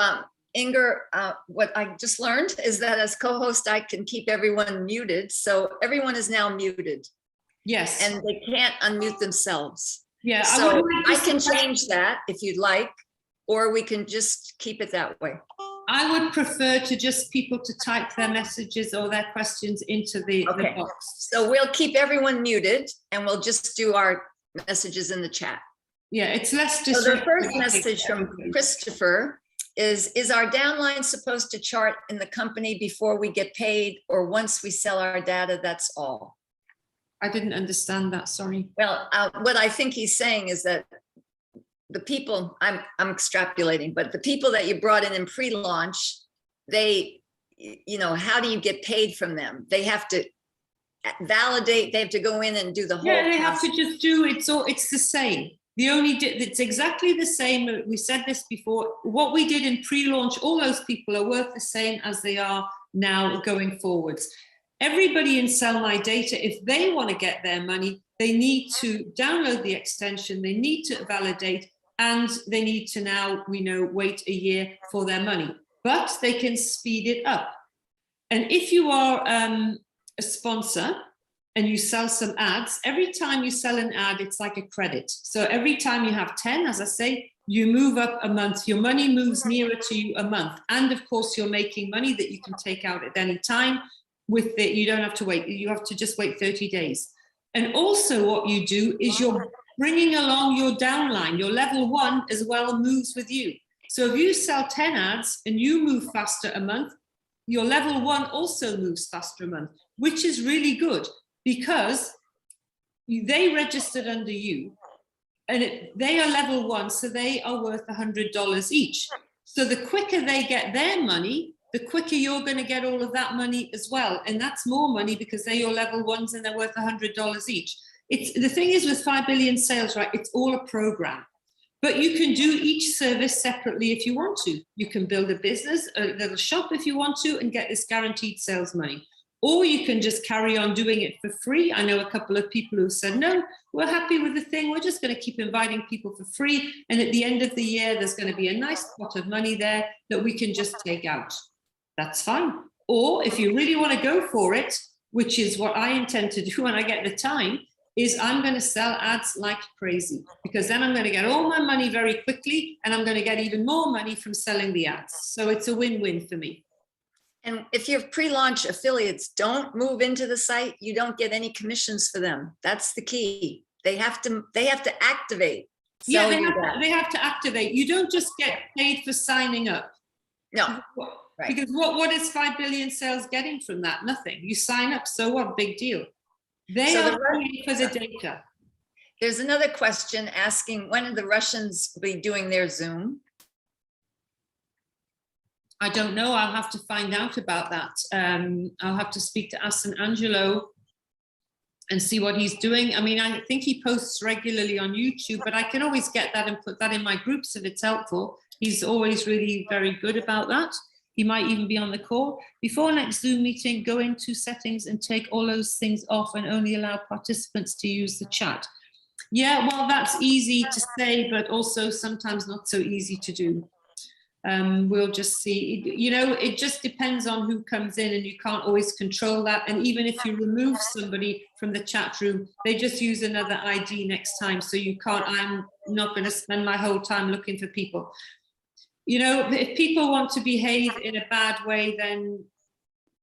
D: Inger, what I just learned is that as co-host, I can keep everyone muted. So everyone is now muted.
A: Yes.
D: And they can't unmute themselves.
A: Yeah.
D: So I can change that if you'd like, or we can just keep it that way.
A: I would prefer to just people to type their messages or their questions into the box.
D: So we'll keep everyone muted, and we'll just do our messages in the chat.
A: Yeah, it's less
D: So the first message from Christopher is our downline supposed to chart in the company before we get paid, or once we sell our data, that's all?
A: I didn't understand that, sorry.
D: Well, what I think he's saying is that the people, I'm extrapolating, but the people that you brought in pre-launch, they, how do you get paid from them? They have to validate, they have to go in and do the whole
A: process. They have to just do it's the same. It's exactly the same. We said this before. What we did in pre-launch, all those people are worth the same as they are now going forwards. Everybody in Sell My Data, if they want to get their money, they need to download the extension, they need to validate, and they need to now, wait a year for their money. But they can speed it up. And if you are a sponsor and you sell some ads, every time you sell an ad, it's like a credit. So every time you have 10, as I say, you move up a month, your money moves nearer to you a month. And of course, you're making money that you can take out at any time. With it, you don't have to wait, you have to just wait 30 days. And also what you do is you're bringing along your downline, your level 1 as well moves with you. So if you sell 10 ads and you move faster a month, your level 1 also moves faster a month, which is really good because they registered under you and they are level 1, so they are worth $100 each. So the quicker they get their money, the quicker you're going to get all of that money as well. And that's more money because they're your level 1s and they're worth $100 each. The thing is with 5 billion sales, right? It's all a program, but you can do each service separately if you want to. You can build a business, a little shop if you want to, and get this guaranteed sales money. Or you can just carry on doing it for free. I know a couple of people who said, no, we're happy with the thing. We're just going to keep inviting people for free. And at the end of the year, there's going to be a nice pot of money there that we can just take out. That's fine. Or if you really want to go for it, which is what I intend to do when I get the time, is I'm going to sell ads like crazy, because then I'm going to get all my money very quickly, and I'm going to get even more money from selling the ads. So it's a win-win for me.
D: And if your pre-launch affiliates don't move into the site, you don't get any commissions for them. That's the key. They have to activate.
A: Yeah,
D: sell you that.
A: they have to activate. You don't just get paid for signing up.
D: No, right.
A: Because what is 5 billion sales getting from that? Nothing. You sign up, so what? Big deal. They
D: So
A: are paying for the data.
D: There's another question asking, when are the Russians be doing their Zoom?
A: I don't know. I'll have to find out about that. I'll have to speak to Asan Angelo and see what he's doing. I mean, I think he posts regularly on YouTube, but I can always get that and put that in my groups if it's helpful. He's always really very good about that. He might even be on the call. Before next Zoom meeting, go into settings and take all those things off and only allow participants to use the chat. Yeah, well, that's easy to say, but also sometimes not so easy to do. We'll just see. You know, it just depends on who comes in, and you can't always control that. And even if you remove somebody from the chat room, they just use another ID next time. So you can't, I'm not going to spend my whole time looking for people. You know, if people want to behave in a bad way, then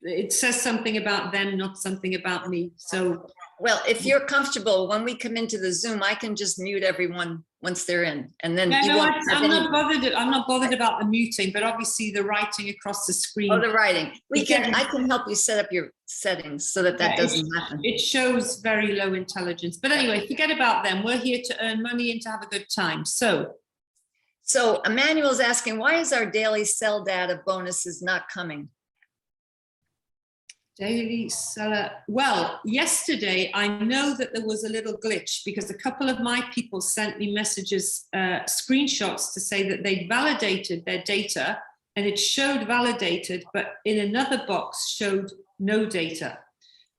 A: it says something about them, not something about me. So,
D: well, if you're comfortable, when we come into the Zoom, I can just mute everyone once they're in, and then
A: yeah,
D: you
A: no,
D: won't have
A: I'm
D: any.
A: not bothered. I'm not bothered about the muting, but obviously the writing across the screen.
D: Oh, the writing. I
A: Again,
D: can help you set up your settings so that
A: yeah,
D: doesn't happen.
A: It shows very low intelligence. But anyway, forget about them. We're here to earn money and to have a good time. So
D: Emmanuel's asking, why is our daily sell data bonuses not coming?
A: daily seller. Well, yesterday, I know that there was a little glitch because a couple of my people sent me messages, screenshots to say that they'd validated their data and it showed validated, but in another box showed no data.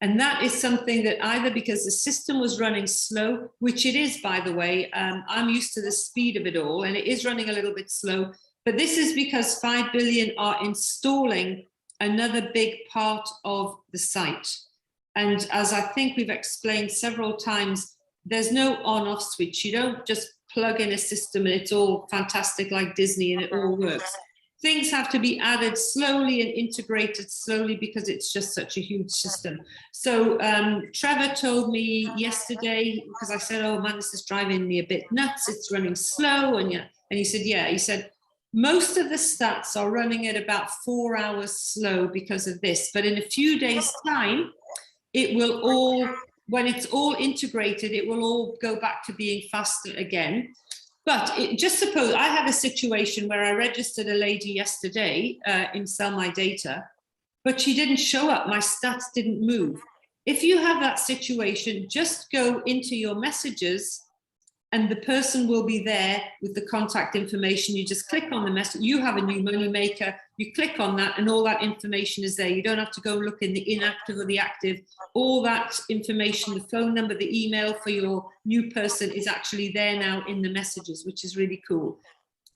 A: And that is something that either because the system was running slow, which it is, by the way, I'm used to the speed of it all, and it is running a little bit slow, but this is because 5 billion are installing another big part of the site. And as I think we've explained several times, there's no on-off switch. You don't just plug in a system and it's all fantastic like Disney and it all works. Things have to be added slowly and integrated slowly because it's just such a huge system. So Trevor told me yesterday, because I said, oh man, this is driving me a bit nuts. It's running slow. And yeah, and he said, yeah, he said, most of the stats are running at about 4 hours slow because of this. But in a few days' time, it will all, when it's all integrated, it will all go back to being faster again. But just suppose I had a situation where I registered a lady yesterday in Sell My Data, but she didn't show up. My stats didn't move. If you have that situation, just go into your messages and the person will be there with the contact information. You just click on the message. You have a new money maker. You click on that and all that information is there. You don't have to go look in the inactive or the active. All that information, the phone number, the email for your new person is actually there now in the messages, which is really cool.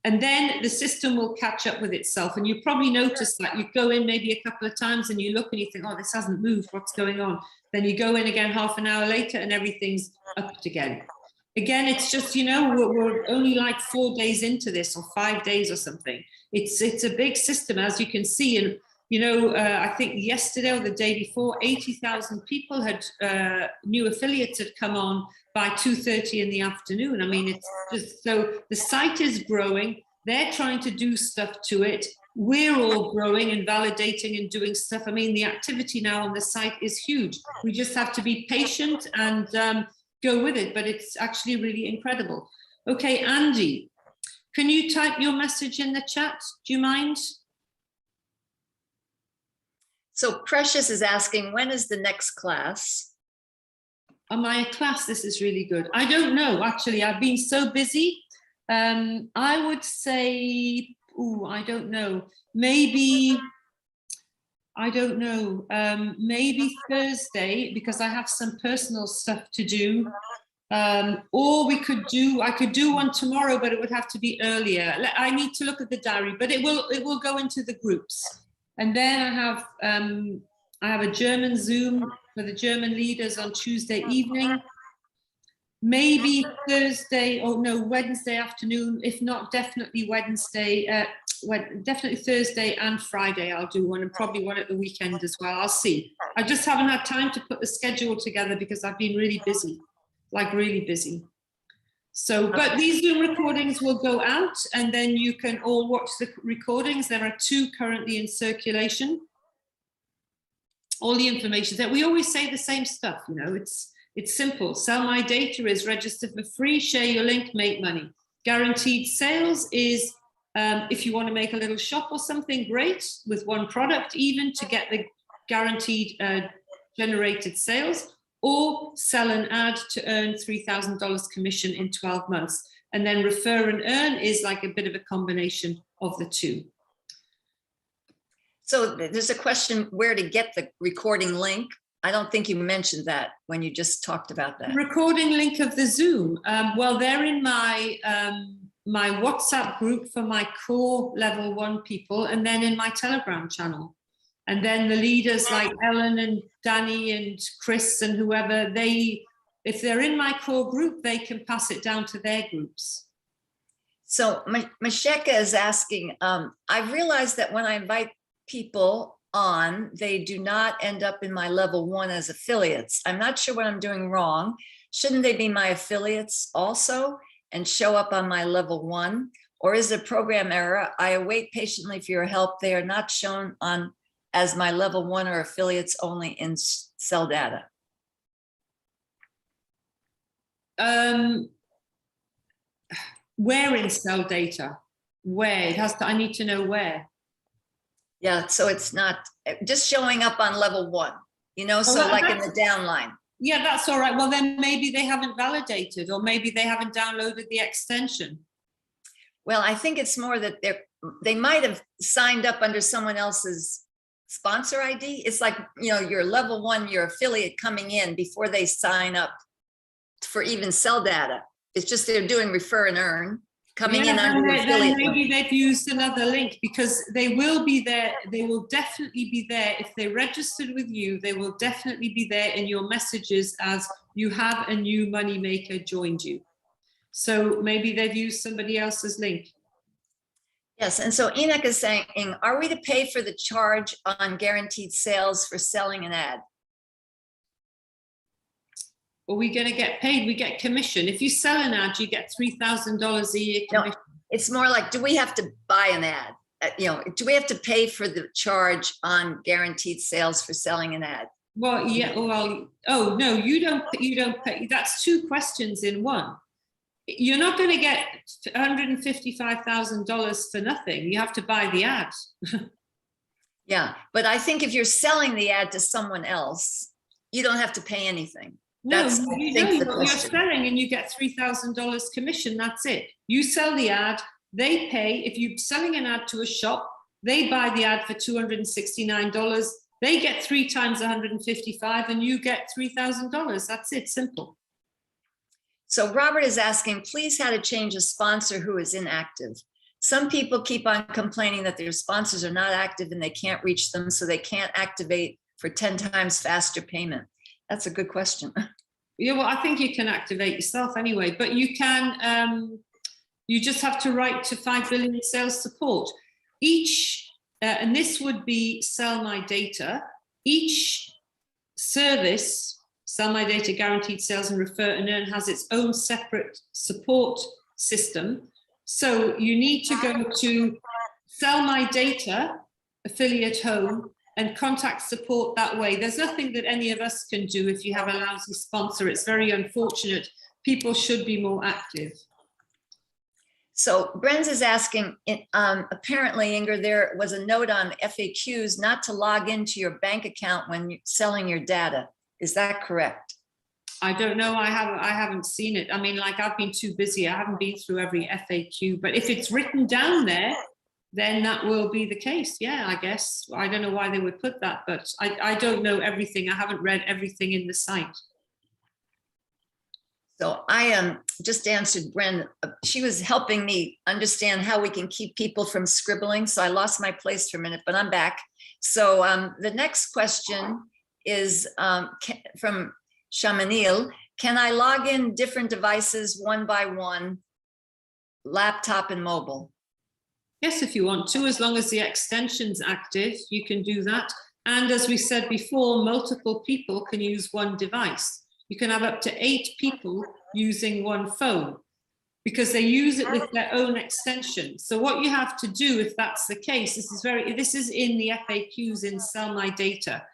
A: And then the system will catch up with itself. And you probably notice that you go in maybe a couple of times and you look and you think, oh, this hasn't moved. What's going on? Then you go in again half an hour later and everything's up again. Again, it's just, you know, we're only like 4 days into this or 5 days or something. It's a big system, as you can see. And, you know, I think yesterday or the day before, 80,000 people had, new affiliates had come on by 2:30 in the afternoon. I mean, it's just, so the site is growing. They're trying to do stuff to it. We're all growing and validating and doing stuff. I mean, the activity now on the site is huge. We just have to be patient and, go with it, but it's actually really incredible. Okay, Andy, can you type your message in the chat? Do you mind?
D: So Precious is asking, when is the next class?
A: Am I a class? This is really good. I don't know, actually. I've been so busy. I would say, I don't know. Maybe, I don't know, maybe Thursday, because I have some personal stuff to do. Or we could do, I could do one tomorrow, but it would have to be earlier. I need to look at the diary, but it will go into the groups. And then I have a German Zoom for the German leaders on Tuesday evening. maybe Thursday, or no, Wednesday afternoon. If not, definitely Wednesday, definitely Thursday and Friday I'll do one, and probably one at the weekend as well. I'll see. I just haven't had time to put the schedule together because I've been really busy, like really busy. So, but these Zoom recordings will go out and then you can all watch the recordings. There are 2 currently in circulation. All the information that we always say the same stuff, you know, it's simple. Sell My Data is register for free, share your link, make money. Guaranteed Sales is if you want to make a little shop or something, great, with one product even, to get the guaranteed generated sales, or sell an ad to earn $3,000 commission in 12 months. And then Refer and Earn is like a bit of a combination of the 2.
D: So there's a question where to get the recording link. I don't think you mentioned that when you just talked about that.
A: Recording link of the Zoom. Well, they're in my my WhatsApp group for my core level 1 people, and then in my Telegram channel. And then the leaders like Ellen and Danny and Chris and whoever, if they're in my core group, they can pass it down to their groups.
D: So Masheka is asking, I realized that when I invite people on, they do not end up in my level 1 as affiliates. I'm not sure what I'm doing wrong. Shouldn't they be my affiliates also and show up on my level 1? Or is it a program error? I await patiently for your help. They are not shown on as my level 1 or affiliates only in Cell Data.
A: Where in Cell Data? Where? It has to, I need to know where.
D: Yeah, so it's not just showing up on level 1, you know, so like in the downline.
A: Yeah, that's all right. Well, then maybe they haven't validated, or maybe they haven't downloaded the extension.
D: Well, I think it's more that they might have signed up under someone else's sponsor ID. It's like, you know, your level 1, your affiliate coming in before they sign up for even Cell Data. It's just they're doing Refer and Earn, coming in under the affiliate.
A: Maybe they've used another link, because they will be there. They will definitely be there. If they registered with you, they will definitely be there in your messages as you have a new money maker joined you. So maybe they've used somebody else's link.
D: Yes, and so Enoch is saying, are we to pay for the charge on guaranteed sales for selling an ad?
A: Are we going to get paid? We get commission. If you sell an ad, you get $3,000 a year commission.
D: No, it's more like, do we have to buy an ad? You know, do we have to pay for the charge on guaranteed sales for selling an ad?
A: Well, yeah. Well, oh no, you don't pay. That's 2 questions in one. You're not going to get $155,000 for nothing. You have to buy the ad.
D: Yeah, but I think if you're selling the ad to someone else, you don't have to pay anything.
A: No,
D: That's,
A: you're selling and you get $3,000 commission. That's it. You sell the ad, they pay. If you're selling an ad to a shop, they buy the ad for $269. They get 3 times 155, and you get $3,000. That's it. Simple.
D: So Robert is asking, please, how to change a sponsor who is inactive. Some people keep on complaining that their sponsors are not active and they can't reach them, so they can't activate for 10 times faster payment. That's a good question.
A: Yeah, well, I think you can activate yourself anyway, but you can, you just have to write to 5 Billion Sales Support. Each, and this would be Sell My Data, each service, Sell My Data, Guaranteed Sales, and Refer and Earn, has its own separate support system. So you need to go to Sell My Data, affiliate home, and contact support that way. There's nothing that any of us can do if you have a lousy sponsor. It's very unfortunate. People should be more active.
D: So Brenz is asking, apparently, Inger, there was a note on FAQs not to log into your bank account when you're selling your data. Is that correct?
A: I don't know. I haven't seen it. I mean, like, I've been too busy. I haven't been through every FAQ, but if it's written down there, then that will be the case. Yeah, I guess. I don't know why they would put that, but I don't know everything. I haven't read everything in the site.
D: So I just answered Bren. She was helping me understand how we can keep people from scribbling. So I lost my place for a minute, but I'm back. So the next question is from Shamanil. can I log in different devices one by one, laptop and mobile?
A: Yes, if you want to, as long as the extension's active, you can do that. And as we said before, multiple people can use one device. You can have up to 8 people using one phone because they use it with their own extension. So what you have to do, if that's the case, this is in the FAQs in Sell My Data.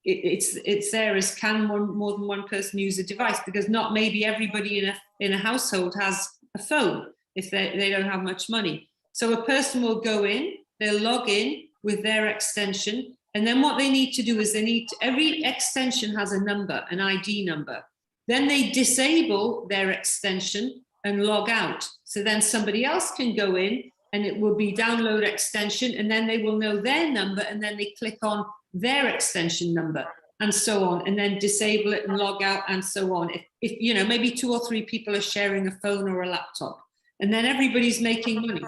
A: It's there as can more than one person use a device, because not maybe everybody in a household has a phone if they don't have much money. So a person will go in, they'll log in with their extension, and then what they need to do is every extension has a number, an ID number. Then they disable their extension and log out. So then somebody else can go in and it will be download extension, and then they will know their number, and then they click on their extension number and so on, and then disable it and log out and so on. If you know, maybe 2 or 3 people are sharing a phone or a laptop, and then everybody's making money.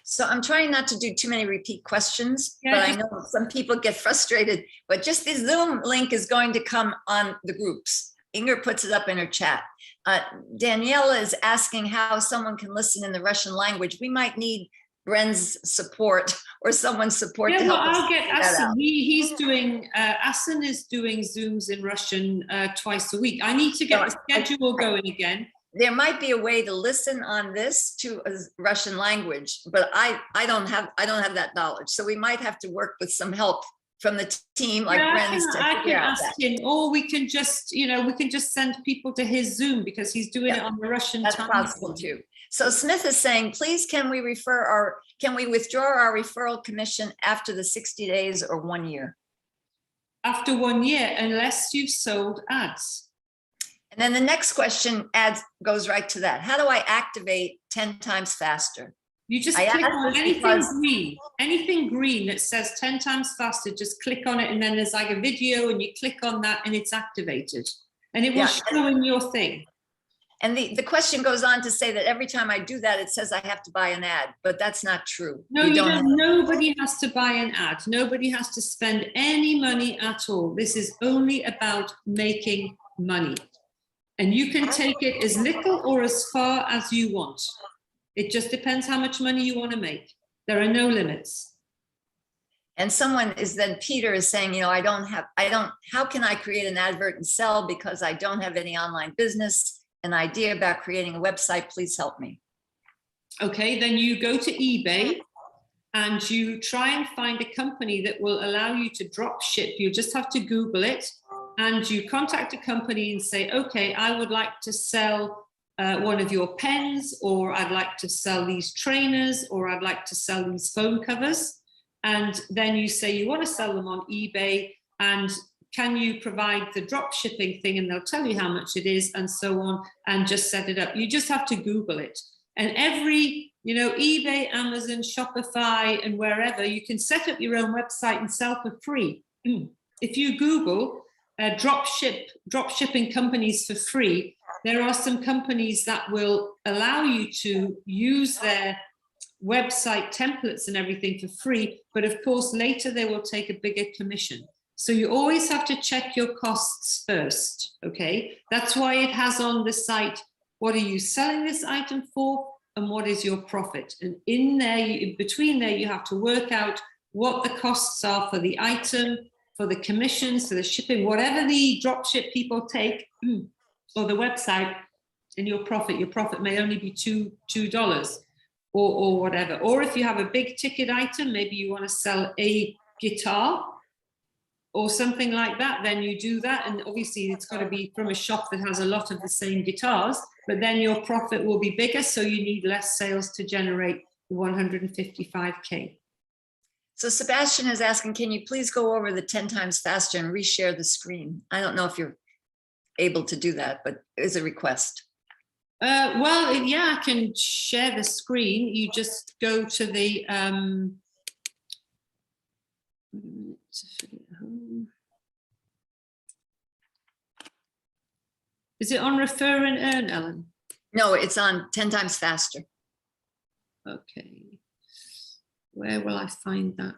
D: So I'm trying not to do too many repeat questions,
A: Yeah,
D: but I know some people get frustrated, but just the Zoom link is going to come on the groups. Inger puts it up in her chat. Daniela is asking how someone can listen in the Russian language. We might need Bren's support or someone's support to help us.
A: I'll get
D: figure that
A: Asen.
D: out.
A: He's doing, Asen is doing Zooms in Russian twice a week. I need to get the schedule going again.
D: There might be a way to listen on this to a Russian language, but I don't have that knowledge. So we might have to work with some help from the team, like Bren's, to
A: I
D: figure
A: can
D: out
A: ask
D: that.
A: him, or we can just, send people to his Zoom, because he's doing it on the Russian
D: That's
A: time.
D: possible too. So Smith is saying, please, can we withdraw our referral commission after the 60 days or 1 year?
A: After 1 year, unless you've sold ads.
D: And then the next question goes right to that. How do I activate 10 times faster?
A: You just
D: I
A: click
D: asked
A: on
D: this
A: anything green that says 10 times faster, just click on it, and then there's like a video, and you click on that and it's activated, and it will show in your thing.
D: And the question goes on to say that every time I do that, it says I have to buy an ad, but that's not true.
A: No, you don't. Nobody has to buy an ad. Nobody has to spend any money at all. This is only about making money. And you can take it as little or as far as you want. It just depends how much money you want to make. There are no limits.
D: And Peter is saying, how can I create an advert and sell, because I don't have any online business, an idea about creating a website, please help me.
A: Okay, then you go to eBay and you try and find a company that will allow you to drop ship. You just have to Google it, and you contact a company and say, okay, I would like to sell one of your pens, or I'd like to sell these trainers, or I'd like to sell these phone covers. And then you say you want to sell them on eBay, and can you provide the drop shipping thing, and they'll tell you how much it is and so on, and just set it up. You just have to Google it. And every, eBay, Amazon, Shopify, and wherever, you can set up your own website and sell for free. If you Google drop shipping companies for free, there are some companies that will allow you to use their website templates and everything for free, but of course later they will take a bigger commission. So you always have to check your costs first, okay? That's why it has on the site, what are you selling this item for, and what is your profit? And in there, in between there, you have to work out what the costs are for the item, for the commissions, for the shipping, whatever the dropship people take, or the website, and your profit may only be $2 or whatever. Or if you have a big ticket item, maybe you want to sell a guitar or something like that, then you do that. And obviously it's got to be from a shop that has a lot of the same guitars, but then your profit will be bigger. So you need less sales to generate 155K.
D: So Sebastian is asking, can you please go over the 10 times faster and reshare the screen? I don't know if you're able to do that, but it's a request.
A: Well, yeah, I can share the screen. You just go to the is it on Refer and Earn, Ellen?
D: No, it's on 10 times faster.
A: Okay. Where will I find that?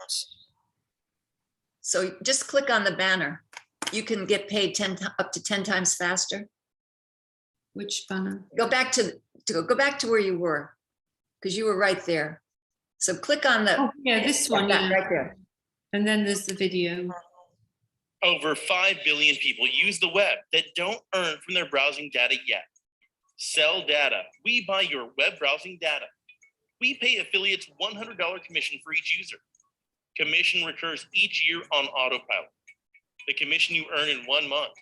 D: So just click on the banner. you can get paid up to 10 times faster?
A: Which banner?
D: Go back to where you were, because you were right there. So click on the.
A: Oh, yeah, this one,
D: that
A: yeah.
D: right there.
A: And then there's the video.
E: Over 5 billion people use the web that don't earn from their browsing data yet. Sell data. We buy your web browsing data. We pay affiliates $100 commission for each user. Commission recurs each year on autopilot. The commission you earn in 1 month,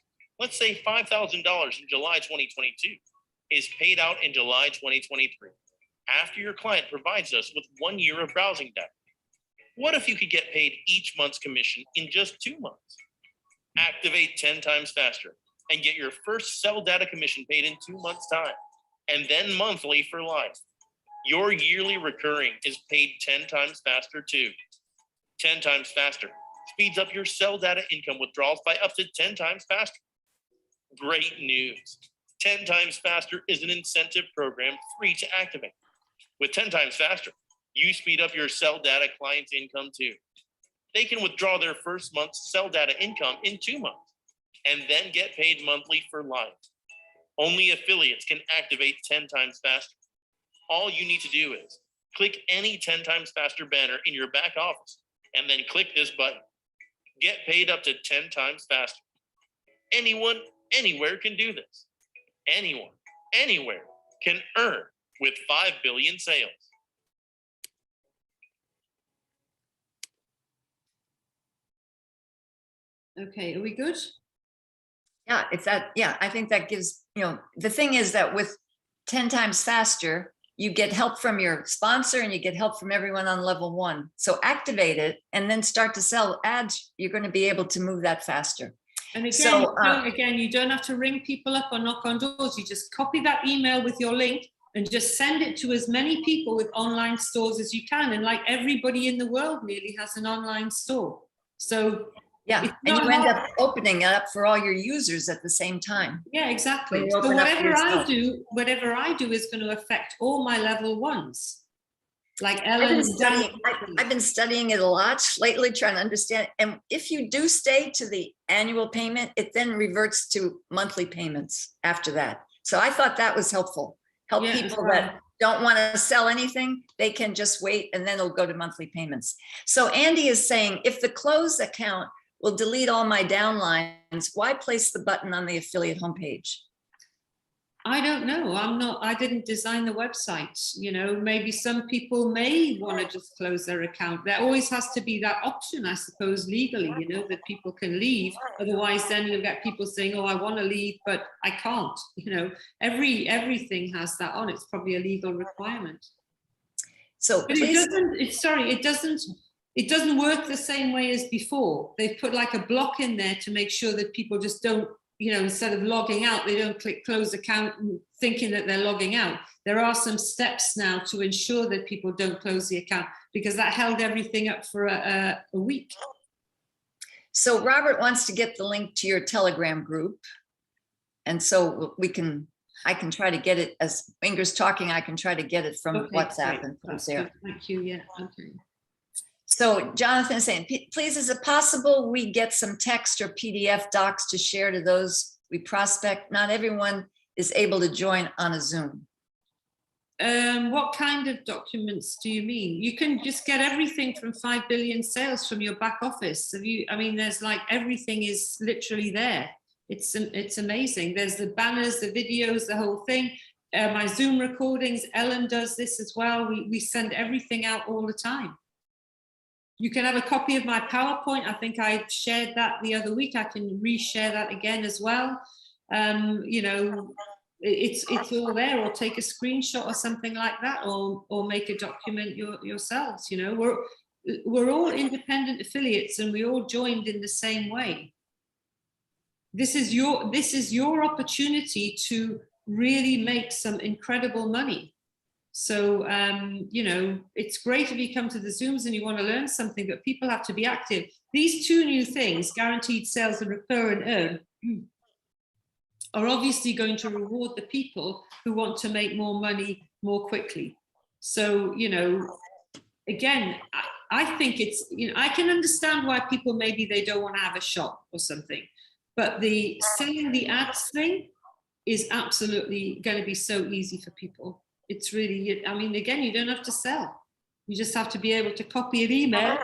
E: let's say $5,000 in July 2022, is paid out in July 2023, after your client provides us with 1 year of browsing data. What if you could get paid each month's commission in just 2 months? Activate 10 times faster and get your first sell data commission paid in 2 months' time, and then monthly for life. Your yearly recurring is paid 10 times faster too. 10 times faster speeds up your sell data income withdrawals by up to 10 times faster. Great news. 10 times faster is an incentive program free to activate. With 10 times faster, you speed up your sell data clients' income too. They can withdraw their first month's sell data income in 2 months and then get paid monthly for life. Only affiliates can activate 10 times faster. All you need to do is click any 10 times faster banner in your back office and then click this button. Get paid up to 10 times faster. Anyone, anywhere can do this. Anyone, anywhere can earn with 5 billion sales.
A: Okay, are we good?
D: Yeah, it's that. Yeah, I think that gives, the thing is that with 10 times faster, you get help from your sponsor and you get help from everyone on level 1. So activate it and then start to sell ads. You're going to be able to move that faster.
A: And again,
D: So,
A: you don't have to ring people up or knock on doors. You just copy that email with your link and just send it to as many people with online stores as you can. And like everybody in the world nearly has an online store. So
D: yeah, and you end up opening it up for all your users at the same time.
A: yeah, exactly.
D: When you
A: So
D: open up
A: whatever
D: yourself.
A: I do is going to affect all my level 1s. Like
D: I've
A: Ellen.
D: been studying it a lot lately, trying to understand. And if you do stay to the annual payment, it then reverts to monthly payments after that. So I thought that was helpful. Help
A: Yeah,
D: people
A: right.
D: that don't want to sell anything, they can just wait and then it'll go to monthly payments. So Andy is saying, if the closed account will delete all my downlines, why place the button on the affiliate homepage?
A: I don't know. I didn't design the website. Maybe some people may want to just close their account. There always has to be that option, I suppose, legally, that people can leave. Otherwise, then you'll get people saying, oh, I want to leave, but I can't. Everything has that on. It's probably a legal requirement.
D: So
A: but it doesn't work the same way as before. They've put like a block in there to make sure that people just don't, instead of logging out, they don't click close account and thinking that they're logging out. There are some steps now to ensure that people don't close the account, because that held everything up for a week.
D: So Robert wants to get the link to your Telegram group. And so I can try to get it, as Inger's talking, I can try to get it from WhatsApp and put it there.
A: Good. Thank you, yeah, okay.
D: So Jonathan is saying, please, is it possible we get some text or PDF docs to share to those we prospect? Not everyone is able to join on a Zoom.
A: What kind of documents do you mean? You can just get everything from 5 billion sales from your back office. There's like, everything is literally there. It's amazing. There's the banners, the videos, the whole thing. My Zoom recordings, Ellen does this as well. We send everything out all the time. You can have a copy of my PowerPoint. I think I shared that the other week. I can reshare that again as well. It's all there, or take a screenshot or something like that, or make a document yourselves. We're all independent affiliates and we all joined in the same way. This is your opportunity to really make some incredible money. So, it's great if you come to the Zooms and you want to learn something, but people have to be active. These 2 new things, guaranteed sales and recur and earn, are obviously going to reward the people who want to make more money more quickly. So, again, I think it's, I can understand why people, maybe they don't want to have a shop or something. But the selling the ads thing is absolutely going to be so easy for people. It's really, I mean, again, you don't have to sell. You just have to be able to copy an email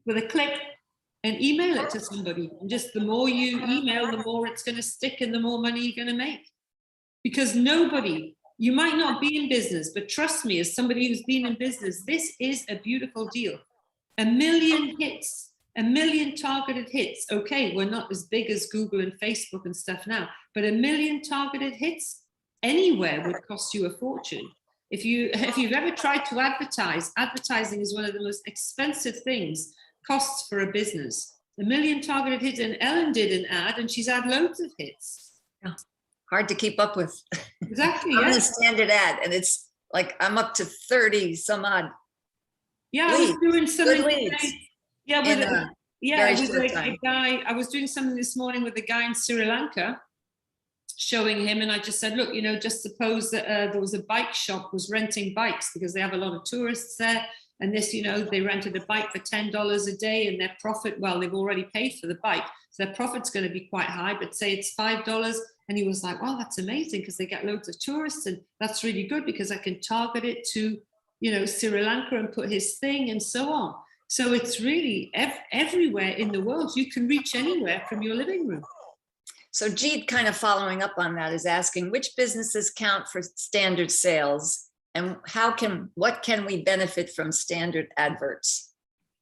A: with a click and email it to somebody. And just the more you email, the more it's going to stick and the more money you're going to make. Because nobody, you might not be in business, but trust me, as somebody who's been in business, this is a beautiful deal. 1 million hits, 1 million targeted hits. Okay, we're not as big as Google and Facebook and stuff now, but 1 million targeted hits anywhere would cost you a fortune. If you've ever tried to advertise, advertising is one of the most expensive things, costs for a business. 1 million targeted hits, and Ellen did an ad and she's had loads of hits.
D: Yeah. Hard to keep up with.
A: Exactly.
D: I'm in
A: Yeah.
D: a standard ad and it's like, I'm up to 30 some odd.
A: Yeah, I was doing something
D: leads.
A: today. Yeah,
D: in
A: with
D: a
A: yeah,
D: very
A: it was
D: short
A: like
D: time.
A: a guy. I was doing something this morning with a guy in Sri Lanka, showing him, and I just said, look, you know, just suppose that there was a bike shop was renting bikes because they have a lot of tourists there, and this, you know, they rented a bike for $10 a day, and their profit, well, they've already paid for the bike, so their profit's going to be quite high. But say it's $5, and he was like, well, that's amazing because they get loads of tourists, and that's really good because I can target it to, you know, Sri Lanka and put his thing and so on. So it's really everywhere in the world. You can reach anywhere from your living room.
D: So Jeet, kind of following up on that, is asking which businesses count for standard sales and what can we benefit from standard adverts?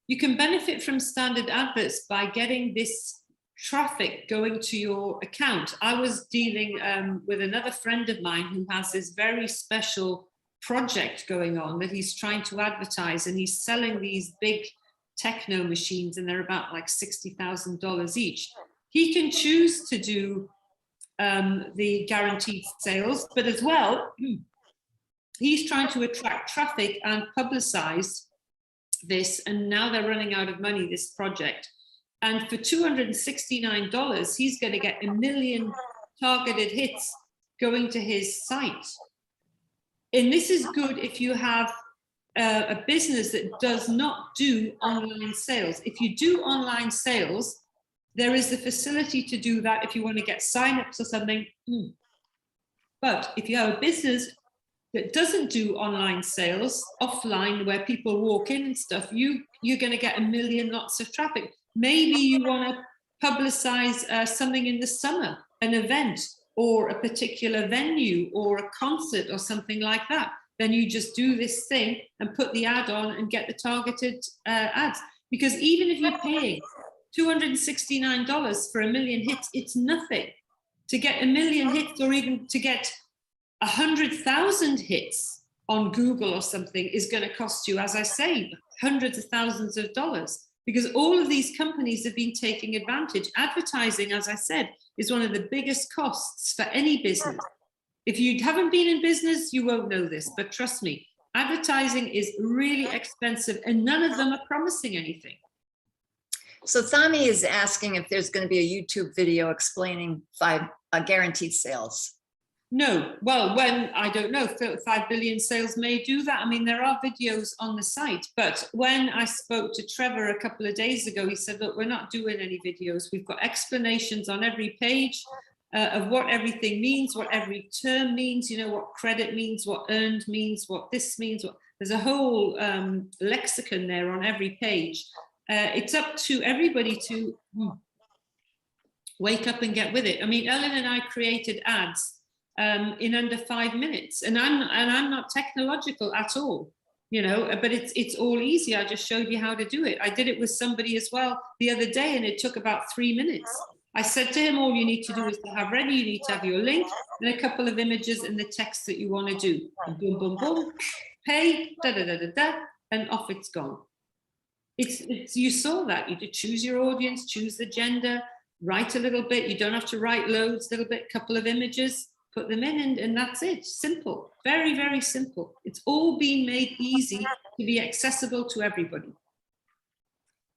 A: You can benefit from standard adverts by getting this traffic going to your account. I was dealing with another friend of mine who has this very special project going on that he's trying to advertise, and he's selling these big techno machines, and they're about like $60,000 each. He can choose to do the guaranteed sales, but as well, he's trying to attract traffic and publicize this, and now they're running out of money, this project. And for $269, he's going to get 1 million targeted hits going to his site. And this is good if you have a business that does not do online sales. If you do online sales, there is the facility to do that if you want to get signups or something. But if you have a business that doesn't do online sales, offline, where people walk in and stuff, you're going to get 1 million lots of traffic. Maybe you want to publicize something in the summer, an event or a particular venue or a concert or something like that. Then you just do this thing and put the ad on and get the targeted ads. Because even if you're paying $269 for 1 million hits, it's nothing. To get 1 million hits, or even to get 100,000 hits on Google or something, is going to cost you, as I say, hundreds of thousands of dollars, because all of these companies have been taking advantage. Advertising, as I said, is one of the biggest costs for any business. If you haven't been in business, you won't know this, but trust me, advertising is really expensive and none of them are promising anything.
D: So Thami is asking if there's going to be a YouTube video explaining guaranteed sales.
A: No, well, when, I don't know, 5 billion sales may do that. I mean, there are videos on the site, but when I spoke to Trevor a couple of days ago, he said, look, we're not doing any videos. We've got explanations on every page of what everything means, what every term means, you know, what credit means, what earned means, what this means. There's a whole lexicon there on every page. It's up to everybody to wake up and get with it. I mean, Ellen and I created ads in under 5 minutes, and I'm not technological at all, you know, but it's all easy. I just showed you how to do it. I did it with somebody as well the other day, and it took about 3 minutes. I said to him, all you need to do is to have ready, you need to have your link and a couple of images and the text that you want to do. And boom, boom, boom, pay, da, da, da, da, da, and off it's gone. It's you saw that. You did choose your audience, choose the gender, write a little bit. You don't have to write loads, little bit, couple of images, put them in, and that's it. Simple, very, very simple. It's all being made easy to be accessible to everybody.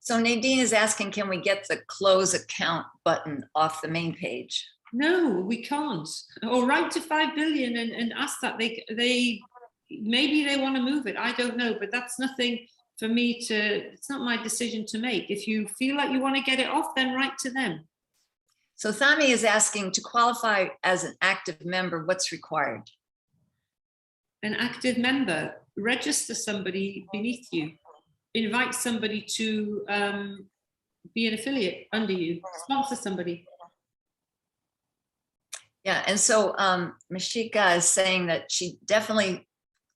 D: So Nadine is asking, can we get the close account button off the main page?
A: No, we can't. Or write to 5 billion and ask that. They maybe they want to move it. I don't know, but that's nothing for me to, it's not my decision to make. If you feel like you want to get it off, then write to them.
D: So Thami is asking to qualify as an active member, what's required?
A: An active member, register somebody beneath you, invite somebody to be an affiliate under you, sponsor somebody.
D: Yeah, and so Mashika is saying that she definitely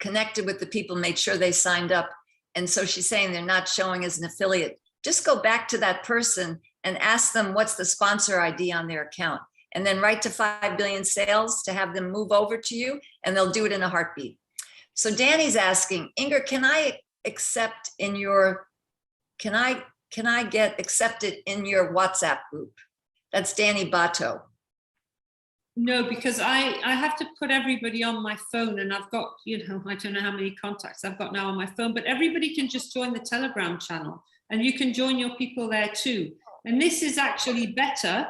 D: connected with the people, made sure they signed up. And so she's saying they're not showing as an affiliate. Just go back to that person and ask them what's the sponsor ID on their account. And then write to 5 Billion Sales to have them move over to you, and they'll do it in a heartbeat. So Danny's asking, Inger, can I accept in your, can I get accepted in your WhatsApp group? That's Danny Bato.
A: No, because I have to put everybody on my phone, and I've got, you know, I don't know how many contacts I've got now on my phone, but everybody can just join the Telegram channel, and you can join your people there too. And this is actually better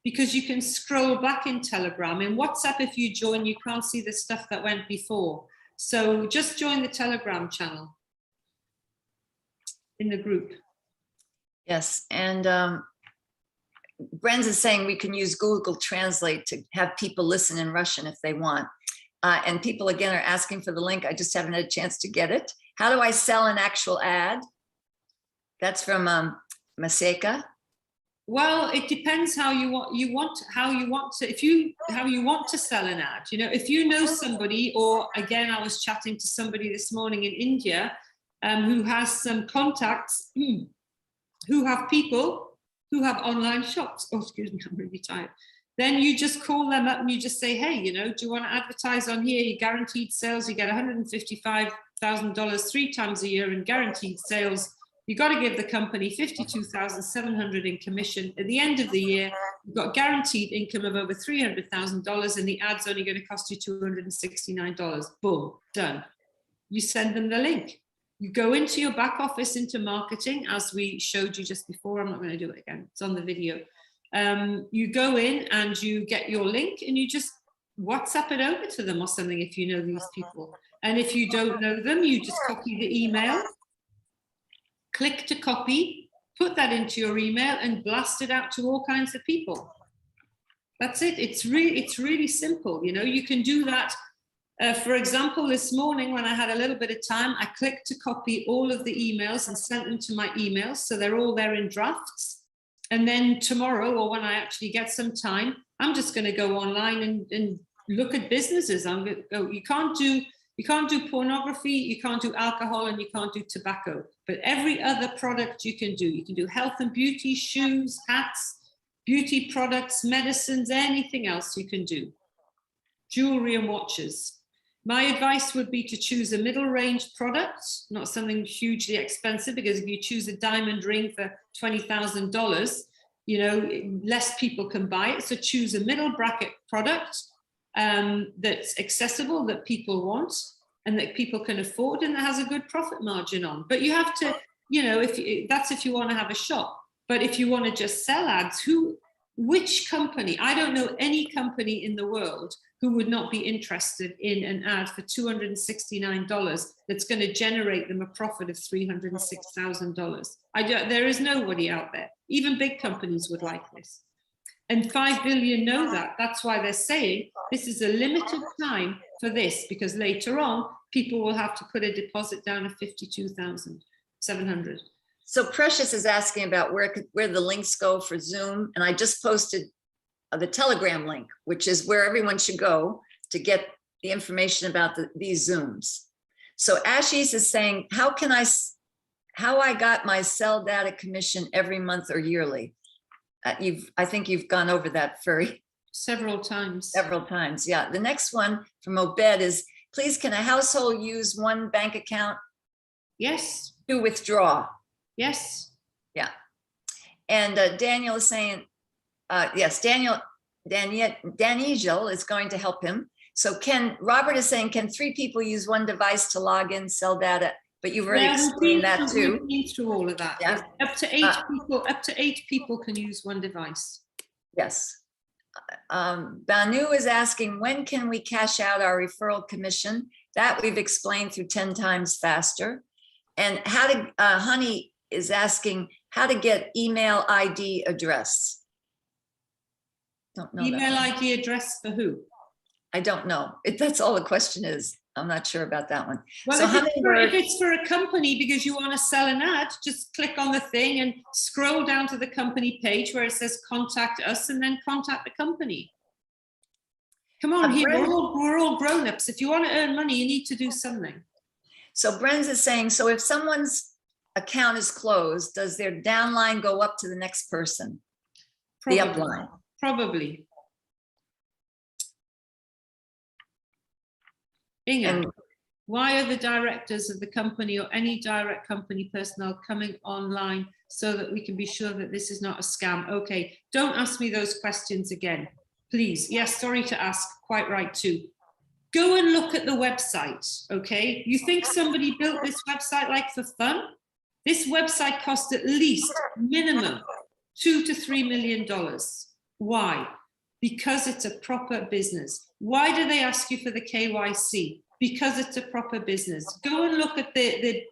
A: because you can scroll back in Telegram. In WhatsApp, if you join, you can't see the stuff that went before. So just join the Telegram channel in the group.
D: Yes, and Brenz is saying we can use Google Translate to have people listen in Russian if they want. And people again are asking for the link. I just haven't had a chance to get it. How do I sell an actual ad? That's from Maseka.
A: Well, it depends how you want to sell an ad. You know, if you know somebody, or again, I was chatting to somebody this morning in India who has some contacts who have people who have online shops. Oh, excuse me, I'm really tired. Then you just call them up and you just say, hey, you know, do you want to advertise on here? You guaranteed sales, you get $155,000 3 times a year in guaranteed sales. You got to give the company $52,700 in commission. At the end of the year, you've got guaranteed income of over $300,000, and the ad's only going to cost you $269. Boom, done. You send them the link. You go into your back office, into marketing, as we showed you just before. I'm not going to do it again. It's on the video. You go in and you get your link, and you just WhatsApp it over to them or something if you know these people. And if you don't know them, you just copy the email. Click to copy, put that into your email, and blast it out to all kinds of people. That's it. It's really simple. You know, you can do that. For example, this morning when I had a little bit of time, I clicked to copy all of the emails and sent them to my emails. So they're all there in drafts. And then tomorrow, or when I actually get some time, I'm just going to go online and look at businesses. I'm going to go, you can't do pornography, you can't do alcohol, and you can't do tobacco. But every other product you can do. You can do health and beauty, shoes, hats, beauty products, medicines, anything else you can do. Jewelry and watches. My advice would be to choose a middle range product, not something hugely expensive, because if you choose a diamond ring for $20,000, you know, less people can buy it. So choose a middle bracket product that's accessible, that people want, and that people can afford, and that has a good profit margin on. But you have to, you know, if you want to have a shop. But if you want to just sell ads, which company? I don't know any company in the world who would not be interested in an ad for $269 that's going to generate them a profit of $306,000. There is nobody out there. Even big companies would like this. And 5 billion know that. That's why they're saying this is a limited time for this, because later on, people will have to put a deposit down of $52,700.
D: So Precious is asking about where the links go for Zoom. And I just posted the Telegram link, which is where everyone should go to get the information about these Zooms. So Ashish is saying, how I got my sell data commission every month or yearly? I think you've gone over that, Furry.
A: Several times.
D: Several times, yeah. The next one from Obed is, please, can a household use one bank account?
A: Yes.
D: To withdraw?
A: Yes.
D: Yeah. And Daniel is saying, yes, Daniel is going to help him. So Robert is saying, can 3 people use one device to log in, sell data? But you've already explained that too.
A: We've been through all of that.
D: Yeah.
A: Up to 8 people. Up to 8 people can use one device.
D: Yes. Banu is asking, when can we cash out our referral commission? That we've explained through 10 times faster. And Honey is asking how to get email ID address. Don't know that
A: Email
D: one.
A: ID address for who?
D: I don't know. That's all the question is. I'm not sure about that one.
A: Well,
D: So
A: if it's for a company because you want to sell an ad, just click on the thing and scroll down to the company page where it says contact us and then contact the company. Come on, here, we're all grown-ups. If you want to earn money, you need to do something.
D: So Bren's is saying, so if someone's account is closed, does their downline go up to the next person? The upline?
A: Probably. Inga,
D: And
A: why are the directors of the company or any direct company personnel coming online so that we can be sure that this is not a scam? Okay, don't ask me those questions again, please. Yes, sorry to ask, quite right too. Go and look at the website, okay? You think somebody built this website like for fun? This website cost at least minimum $2 to $3 million. Why? Because it's a proper business. Why do they ask you for the KYC? Because it's a proper business. Go and look at they've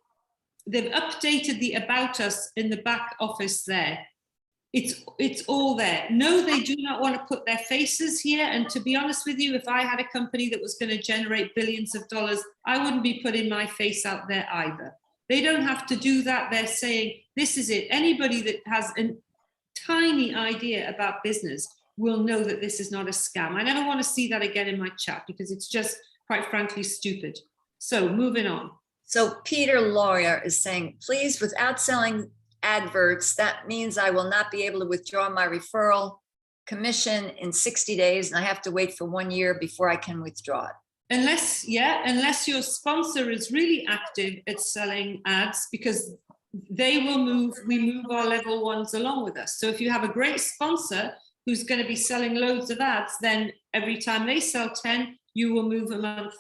A: updated the about us in the back office there. It's all there. No, they do not want to put their faces here. And to be honest with you, if I had a company that was going to generate billions of dollars, I wouldn't be putting my face out there either. They don't have to do that. They're saying, this is it. Anybody that has a tiny idea about business will know that this is not a scam. I never want to see that again in my chat because it's just, quite frankly, stupid. So moving on.
D: so Peter Lawyer is saying, please, without selling adverts, that means I will not be able to withdraw my referral commission in 60 days and I have to wait for 1 year before I can withdraw it.
A: Unless your sponsor is really active at selling ads, because we move our level ones along with us. So if you have a great sponsor who's going to be selling loads of ads, then every time they sell 10, you will move a month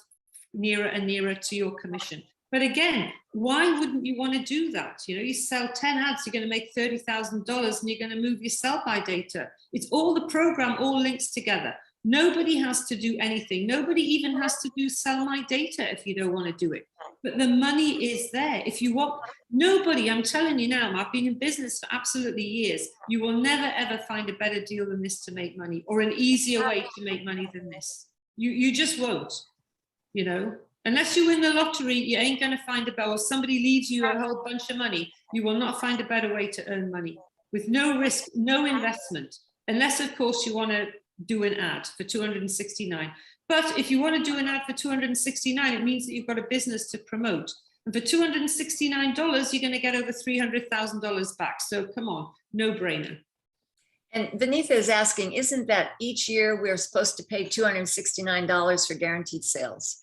A: nearer and nearer to your commission. But again, why wouldn't you want to do that? You know, you sell 10 ads, you're going to make $30,000 and you're going to move your sell-by data. It's all the program, all links together. Nobody has to do anything. Nobody even has to do sell my data if you don't want to do it. But the money is there. If you want, nobody, I'm telling you now, I've been in business for absolutely years. You will never, ever find a better deal than this to make money or an easier way to make money than this. You just won't, you know. Unless you win the lottery, you ain't going to find a better, or somebody leaves you a whole bunch of money, you will not find a better way to earn money with no risk, no investment. Unless, of course, you want to do an ad for $269. But if you want to do an ad for $269, it means that you've got a business to promote. And for $269, you're going to get over $300,000 back. So come on, no brainer.
D: And Vanitha is asking, isn't that each year we're supposed to pay $269 for guaranteed sales?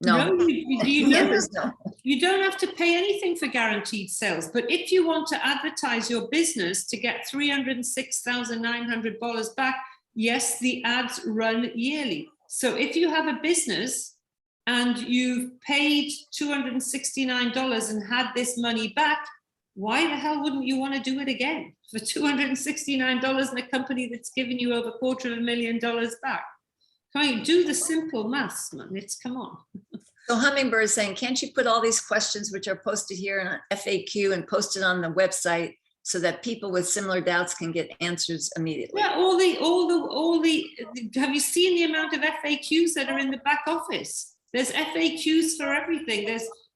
D: No,
A: You don't have to pay anything for guaranteed sales. But if you want to advertise your business to get $306,900 back, yes, the ads run yearly. So if you have a business and you've paid $269 and had this money back, why the hell wouldn't you want to do it again for $269 in a company that's given you over $250,000 back? Can't you do the simple maths, man? Come on.
D: So Hummingbird is saying, can't you put all these questions which are posted here in an FAQ and post it on the website so that people with similar doubts can get answers immediately?
A: Yeah, have you seen the amount of FAQs that are in the back office? There's FAQs for everything.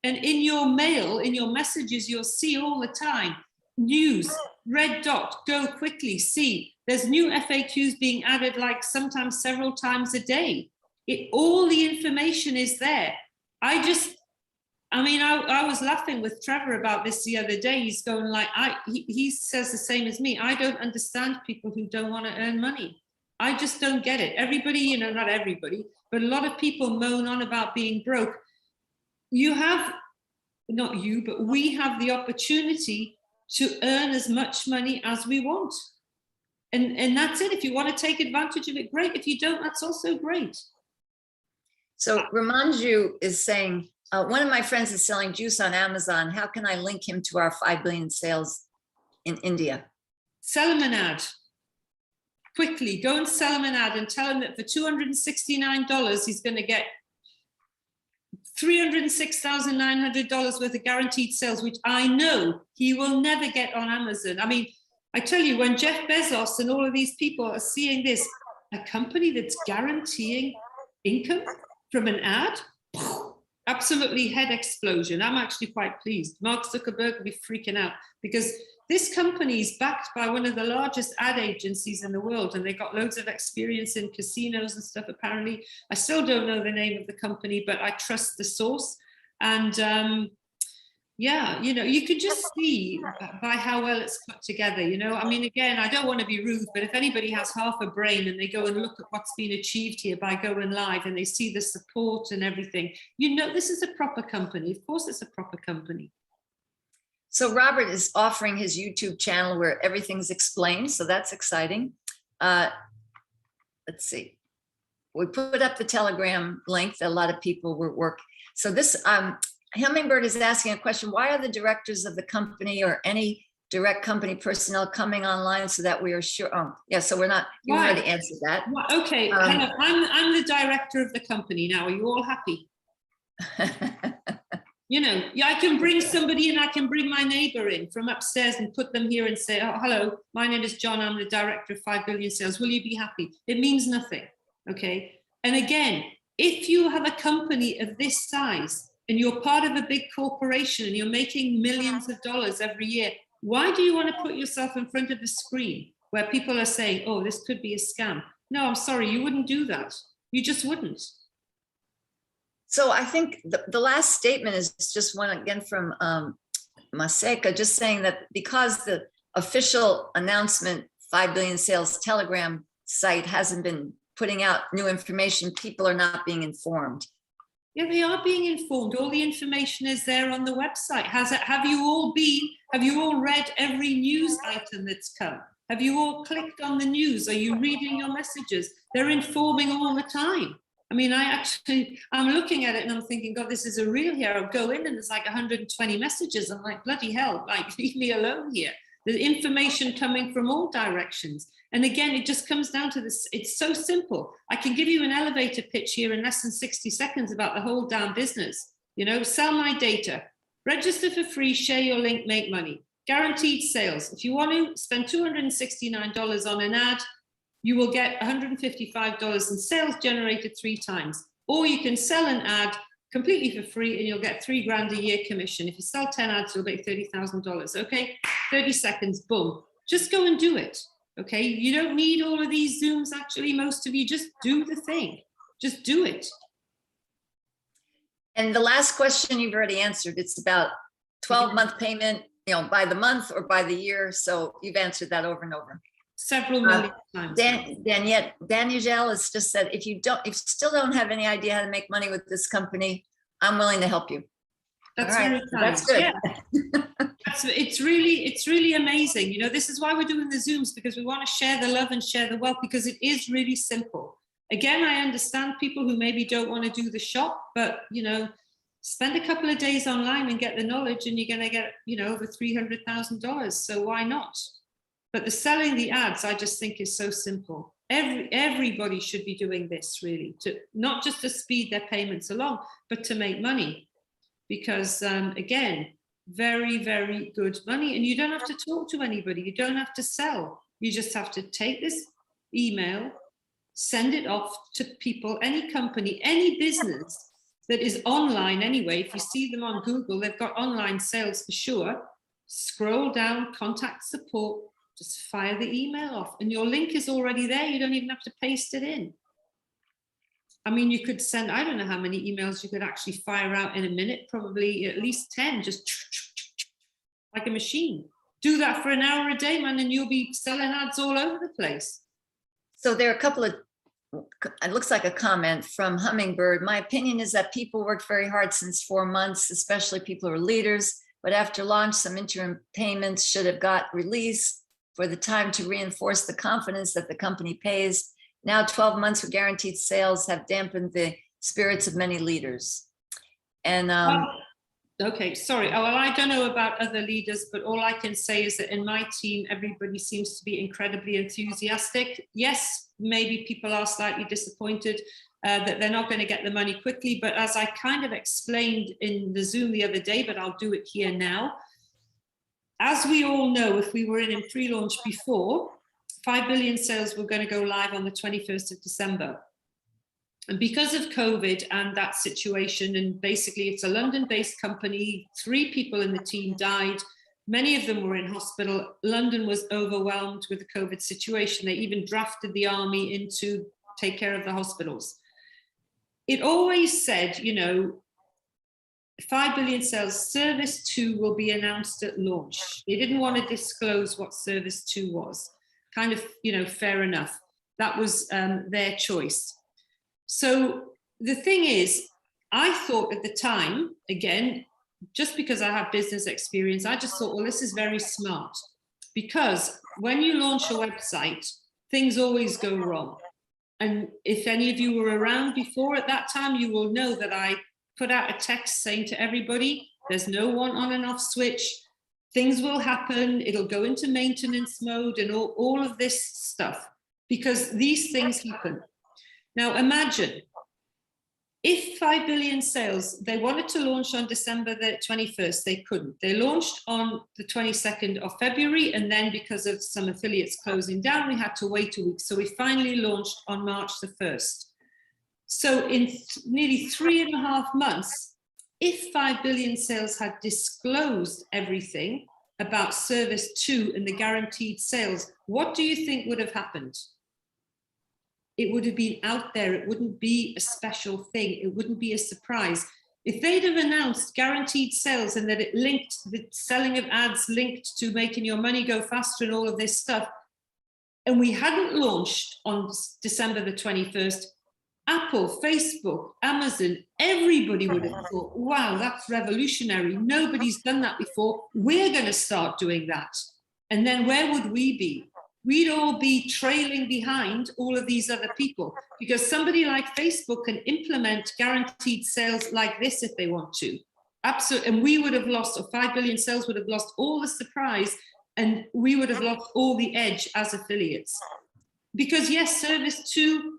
A: And in your mail, in your messages, you'll see all the time, news, red dot, go quickly, see. There's new FAQs being added, like sometimes several times a day. All the information is there. I was laughing with Trevor about this the other day. He's going like, he says the same as me. I don't understand people who don't want to earn money. I just don't get it. Everybody, you know, not everybody, but a lot of people moan on about being broke. We have the opportunity to earn as much money as we want. And that's it. If you want to take advantage of it, great. If you don't, that's also great.
D: So Ramanju is saying, one of my friends is selling juice on Amazon. How can I link him to our 5 billion sales in India?
A: Sell him an ad. Quickly, go and sell him an ad and tell him that for $269, he's going to get $306,900 worth of guaranteed sales, which I know he will never get on Amazon. I mean, I tell you, when Jeff Bezos and all of these people are seeing this, a company that's guaranteeing income from an ad, absolutely head explosion. I'm actually quite pleased. Mark Zuckerberg will be freaking out because this company is backed by one of the largest ad agencies in the world, and they got loads of experience in casinos and stuff, apparently. I still don't know the name of the company, but I trust the source. And yeah, you know, you can just see by how well it's put together, you know. I mean, again, I don't want to be rude, but if anybody has half a brain and they go and look at what's been achieved here by going live and they see the support and everything, you know, this is a proper company. Of course, it's a proper company.
D: So Robert is offering his YouTube channel where everything's explained. So that's exciting. Let's see. We put up the Telegram link that a lot of people were working. So this, Hummingbird is asking a question. Why are the directors of the company or any direct company personnel coming online so that we are sure? Oh, yeah. So we're not, you
A: Right.
D: already answered that.
A: Well, okay, hello. I'm the director of the company now. Are you all happy? You know, yeah, I can bring somebody in, I can bring my neighbor in from upstairs and put them here and say, oh, hello, my name is John, I'm the director of 5 Billion Sales. Will you be happy? It means nothing, okay? And again, if you have a company of this size and you're part of a big corporation and you're making millions of dollars every year, why do you want to put yourself in front of a screen where people are saying, oh, this could be a scam? No, I'm sorry, you wouldn't do that. You just wouldn't.
D: So I think the last statement is just one again from Maseka, just saying that because the official announcement 5 Billion Sales Telegram site hasn't been putting out new information, people are not being informed.
A: Yeah, they are being informed. All the information is there on the website. Have you all read every news item that's come? Have you all clicked on the news? Are you reading your messages? They're informing all the time. I mean, I'm looking at it and I'm thinking, God, this is a real here. I'll go in and there's like 120 messages. I'm like, bloody hell, like, leave me alone here. The information coming from all directions. And again, it just comes down to this. It's so simple. I can give you an elevator pitch here in less than 60 seconds about the whole damn business. You know, sell my data, register for free, share your link, make money. Guaranteed sales. If you want to spend $269 on an ad, you will get $155 in sales generated 3 times. Or you can sell an ad completely for free and you'll get $3,000 a year commission. If you sell 10 ads, you'll make $30,000. Okay, 30 seconds, boom. Just go and do it. Okay, you don't need all of these Zooms. Actually, most of you just do the thing. Just do it.
D: And the last question you've already answered. It's about 12-month payment, you know, by the month or by the year. So you've answered that over and over.
A: Several million times.
D: Danielle has just said, if you still don't have any idea how to make money with this company, I'm willing to help you.
A: That's
D: All right.
A: very kind.
D: That's good.
A: Yeah. It's really amazing. You know, this is why we're doing the Zooms, because we want to share the love and share the wealth, because it is really simple. Again, I understand people who maybe don't want to do the shop, but, you know, spend a couple of days online and get the knowledge and you're going to get, you know, over $300,000. So why not? But the selling the ads, I just think is so simple. Everybody should be doing this, really, to not just to speed their payments along, but to make money. Because again, very, very good money. And you don't have to talk to anybody. You don't have to sell. You just have to take this email, send it off to people, any company, any business that is online anyway. If you see them on Google, they've got online sales for sure. Scroll down, contact support, just fire the email off and your link is already there. You don't even have to paste it in. I mean, you could send, I don't know how many emails you could actually fire out in a minute, probably at least 10, just like a machine. Do that for an hour a day, man, and you'll be selling ads all over the place.
D: So there are a couple of, it looks like a comment from Hummingbird. My opinion is that people worked very hard since 4 months, especially people who are leaders, but after launch, some interim payments should have got released for the time to reinforce the confidence that the company pays. Now 12 months for guaranteed sales have dampened the spirits of many leaders. And
A: okay, sorry. Oh, well, I don't know about other leaders, but all I can say is that in my team, everybody seems to be incredibly enthusiastic. Yes, maybe people are slightly disappointed that they're not going to get the money quickly, but as I kind of explained in the Zoom the other day, but I'll do it here now, as we all know, if we were in pre-launch before, 5 billion sales were going to go live on the 21st of December. And because of COVID and that situation, and basically it's a London-based company, 3 people in the team died. Many of them were in hospital. London was overwhelmed with the COVID situation. They even drafted the army in to take care of the hospitals. It always said, you know, 5 billion sales, service 2 will be announced at launch. They didn't want to disclose what service 2 was. Kind of, you know, fair enough. That was their choice. So the thing is, I thought at the time, again, just because I have business experience, I just thought, well, this is very smart. Because when you launch a website, things always go wrong. And if any of you were around before at that time, you will know that I put out a text saying to everybody, there's no on and off switch. Things will happen. It'll go into maintenance mode and all of this stuff, because these things happen. Now imagine if 5 billion sales, they wanted to launch on December the 21st, they couldn't. They launched on the 22nd of February, and then because of some affiliates closing down, we had to wait a week. So we finally launched on March the 1st. So in nearly 3.5 months, if 5 billion sales had disclosed everything about service 2 and the guaranteed sales, what do you think would have happened? It would have been out there. It wouldn't be a special thing. It wouldn't be a surprise. If they'd have announced guaranteed sales and that it linked, the selling of ads linked to making your money go faster and all of this stuff, and we hadn't launched on December the 21st, Apple, Facebook, Amazon, everybody would have thought, wow, that's revolutionary. Nobody's done that before. We're going to start doing that. And then where would we be? We'd all be trailing behind all of these other people, because somebody like Facebook can implement guaranteed sales like this if they want to. Absolutely. And we would have lost, or 5 billion sales would have lost all the surprise, and we would have lost all the edge as affiliates. Because yes, service 2,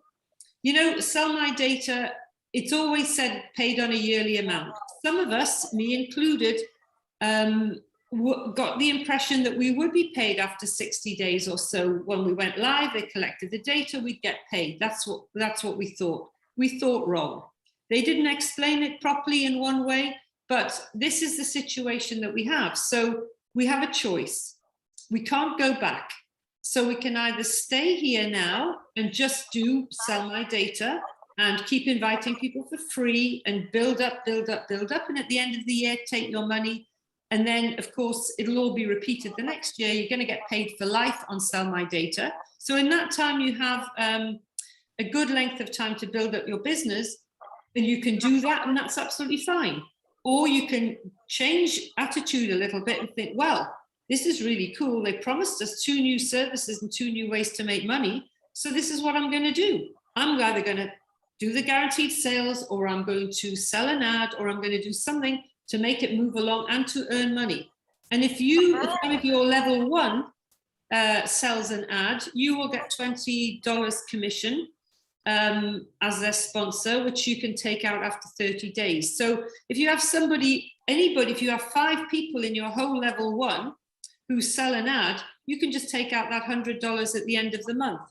A: you know, sell my data, it's always said paid on a yearly amount. Some of us, me included, got the impression that we would be paid after 60 days or so. When we went live, they collected the data, we'd get paid. That's what we thought. We thought wrong. They didn't explain it properly in one way, but this is the situation that we have. So we have a choice. We can't go back. So we can either stay here now and just do sell my data and keep inviting people for free and build up. And at the end of the year, take your money. And then, of course, it'll all be repeated the next year. You're going to get paid for life on Sell My Data. So in that time, you have a good length of time to build up your business, and you can do that, and that's absolutely fine. Or you can change attitude a little bit and think, well, this is really cool. They promised us 2 new services and 2 new ways to make money. So this is what I'm going to do. I'm either going to do the guaranteed sales, or I'm going to sell an ad, or I'm going to do something to make it move along and to earn money. And if one of your level 1 sells an ad, you will get $20 commission as their sponsor, which you can take out after 30 days. So if you have anybody, if you have 5 people in your whole level 1 who sell an ad, you can just take out that $100 at the end of the month.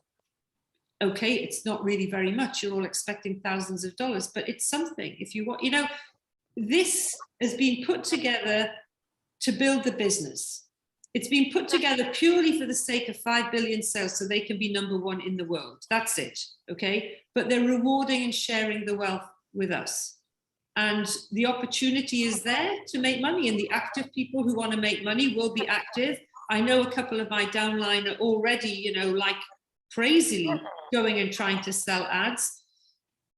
A: Okay, it's not really very much. You're all expecting thousands of dollars, but it's something. If you want, you know, this has been put together to build the business. It's been put together purely for the sake of 5 billion sales so they can be number 1 in the world. That's it, okay? But they're rewarding and sharing the wealth with us. And the opportunity is there to make money, and the active people who want to make money will be active. I know a couple of my downline are already, you know, like crazily going and trying to sell ads.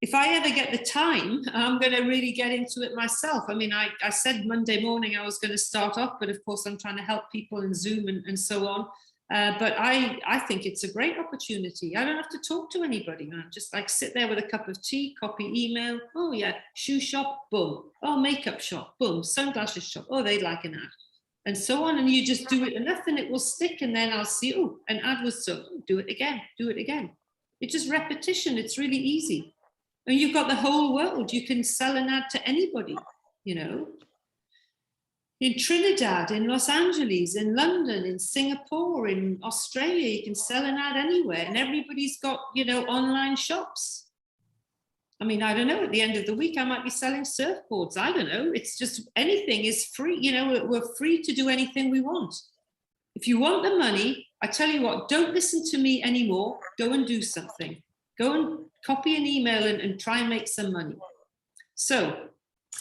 A: If I ever get the time, I'm going to really get into it myself. I mean, I said Monday morning I was going to start off, but of course I'm trying to help people in Zoom and so on. But I think it's a great opportunity. I don't have to talk to anybody, man. Just like sit there with a cup of tea, copy email. Oh yeah, shoe shop, boom. Oh, makeup shop, boom. Sunglasses shop. Oh, they'd like an ad. And so on. And you just do it enough and it will stick. And then I'll see, oh, an ad was so, do it again, do it again. It's just repetition. It's really easy. And you've got the whole world. You can sell an ad to anybody, you know. In Trinidad, in Los Angeles, in London, in Singapore, in Australia, you can sell an ad anywhere, and everybody's got, you know, online shops. I mean, I don't know, at the end of the week, I might be selling surfboards. I don't know. It's just anything is free. You know, we're free to do anything we want. If you want the money, I tell you what, don't listen to me anymore. Go and do something. Go and copy an email and try and make some money. So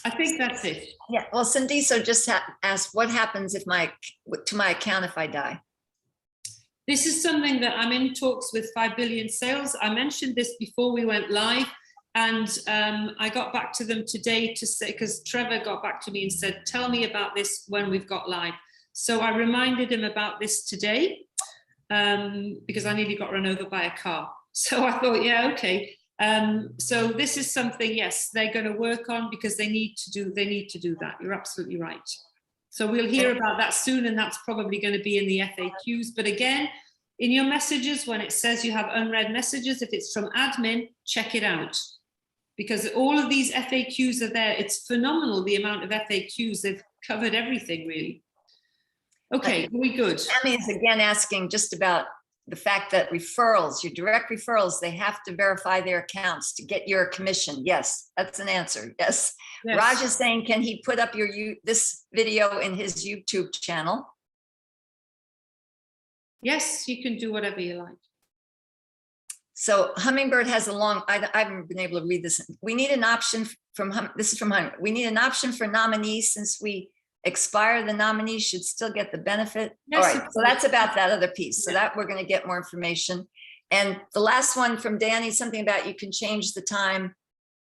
A: I think that's it.
D: Yeah, well, Cindiso just asked, what happens if to my account if I die?
A: This is something that I'm in talks with 5 Billion Sales. I mentioned this before we went live, and I got back to them today to say, because Trevor got back to me and said, tell me about this when we've got live. So I reminded him about this today because I nearly got run over by a car. So I thought, yeah, okay. So this is something, yes, they're going to work on because they need to do that. You're absolutely right. So we'll hear about that soon, and that's probably going to be in the FAQs. But again, in your messages, when it says you have unread messages, if it's from admin, check it out. Because all of these FAQs are there. It's phenomenal, the amount of FAQs. They've covered everything, really. Okay, we good.
D: Tammy is again asking just about the fact that referrals, your direct referrals, they have to verify their accounts to get your commission. Yes, that's an answer. Yes.
A: Yes.
D: Raj is saying, can he put up this video in his YouTube channel?
A: Yes, you can do whatever you like.
D: So Hummingbird has a long, I haven't been able to read this. We need an option this is from Hummingbird. We need an option for nominees since we expire, the nominees should still get the benefit.
A: Yes,
D: all right, so that's about that other piece. So that we're going to get more information. And the last one from Danny, something about you can change the time,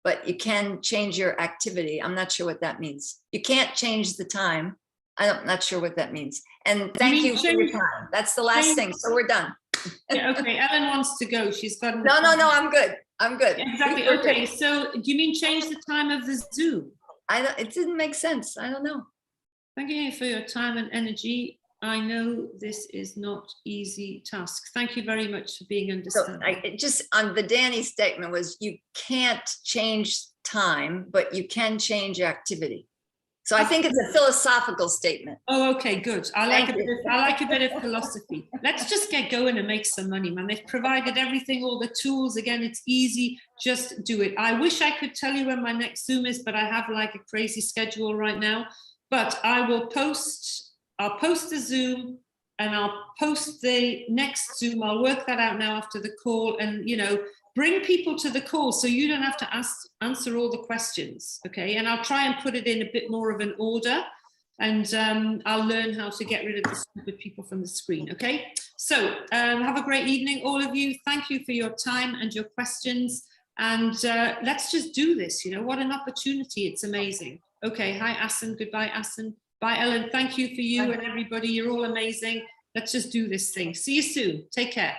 D: but you can change your activity. I'm not sure what that means. You can't change the time. I'm not sure what that means. And thank you for your time. That's the last thing. So we're done.
A: Yeah, okay, Ellen wants to go. She's got
D: No, I'm good. I'm good.
A: Exactly. Okay, so do you mean change the time of the Zoom?
D: It didn't make sense. I don't know.
A: Thank you for your time and energy. I know this is not easy task. Thank you very much for being understanding.
D: So just on the Danny statement was you can't change time, but you can change activity. So I think it's a philosophical statement.
A: Oh, okay, good. I like a bit of philosophy. Let's just get going and make some money, man. They've provided everything, all the tools. Again, it's easy. Just do it. I wish I could tell you when my next Zoom is, but I have like a crazy schedule right now. But I will post, I'll post the Zoom and I'll post the next Zoom. I'll work that out now after the call and, you know, bring people to the call so you don't have to answer all the questions, okay? And I'll try and put it in a bit more of an order and I'll learn how to get rid of the stupid people from the screen, okay? So have a great evening, all of you. Thank you for your time and your questions. And let's just do this, you know, what an opportunity. It's amazing. Okay, hi, Asen. Goodbye, Asen. Bye, Ellen. Thank you for you and everybody. You're all amazing. Let's just do this thing. See you soon. Take care.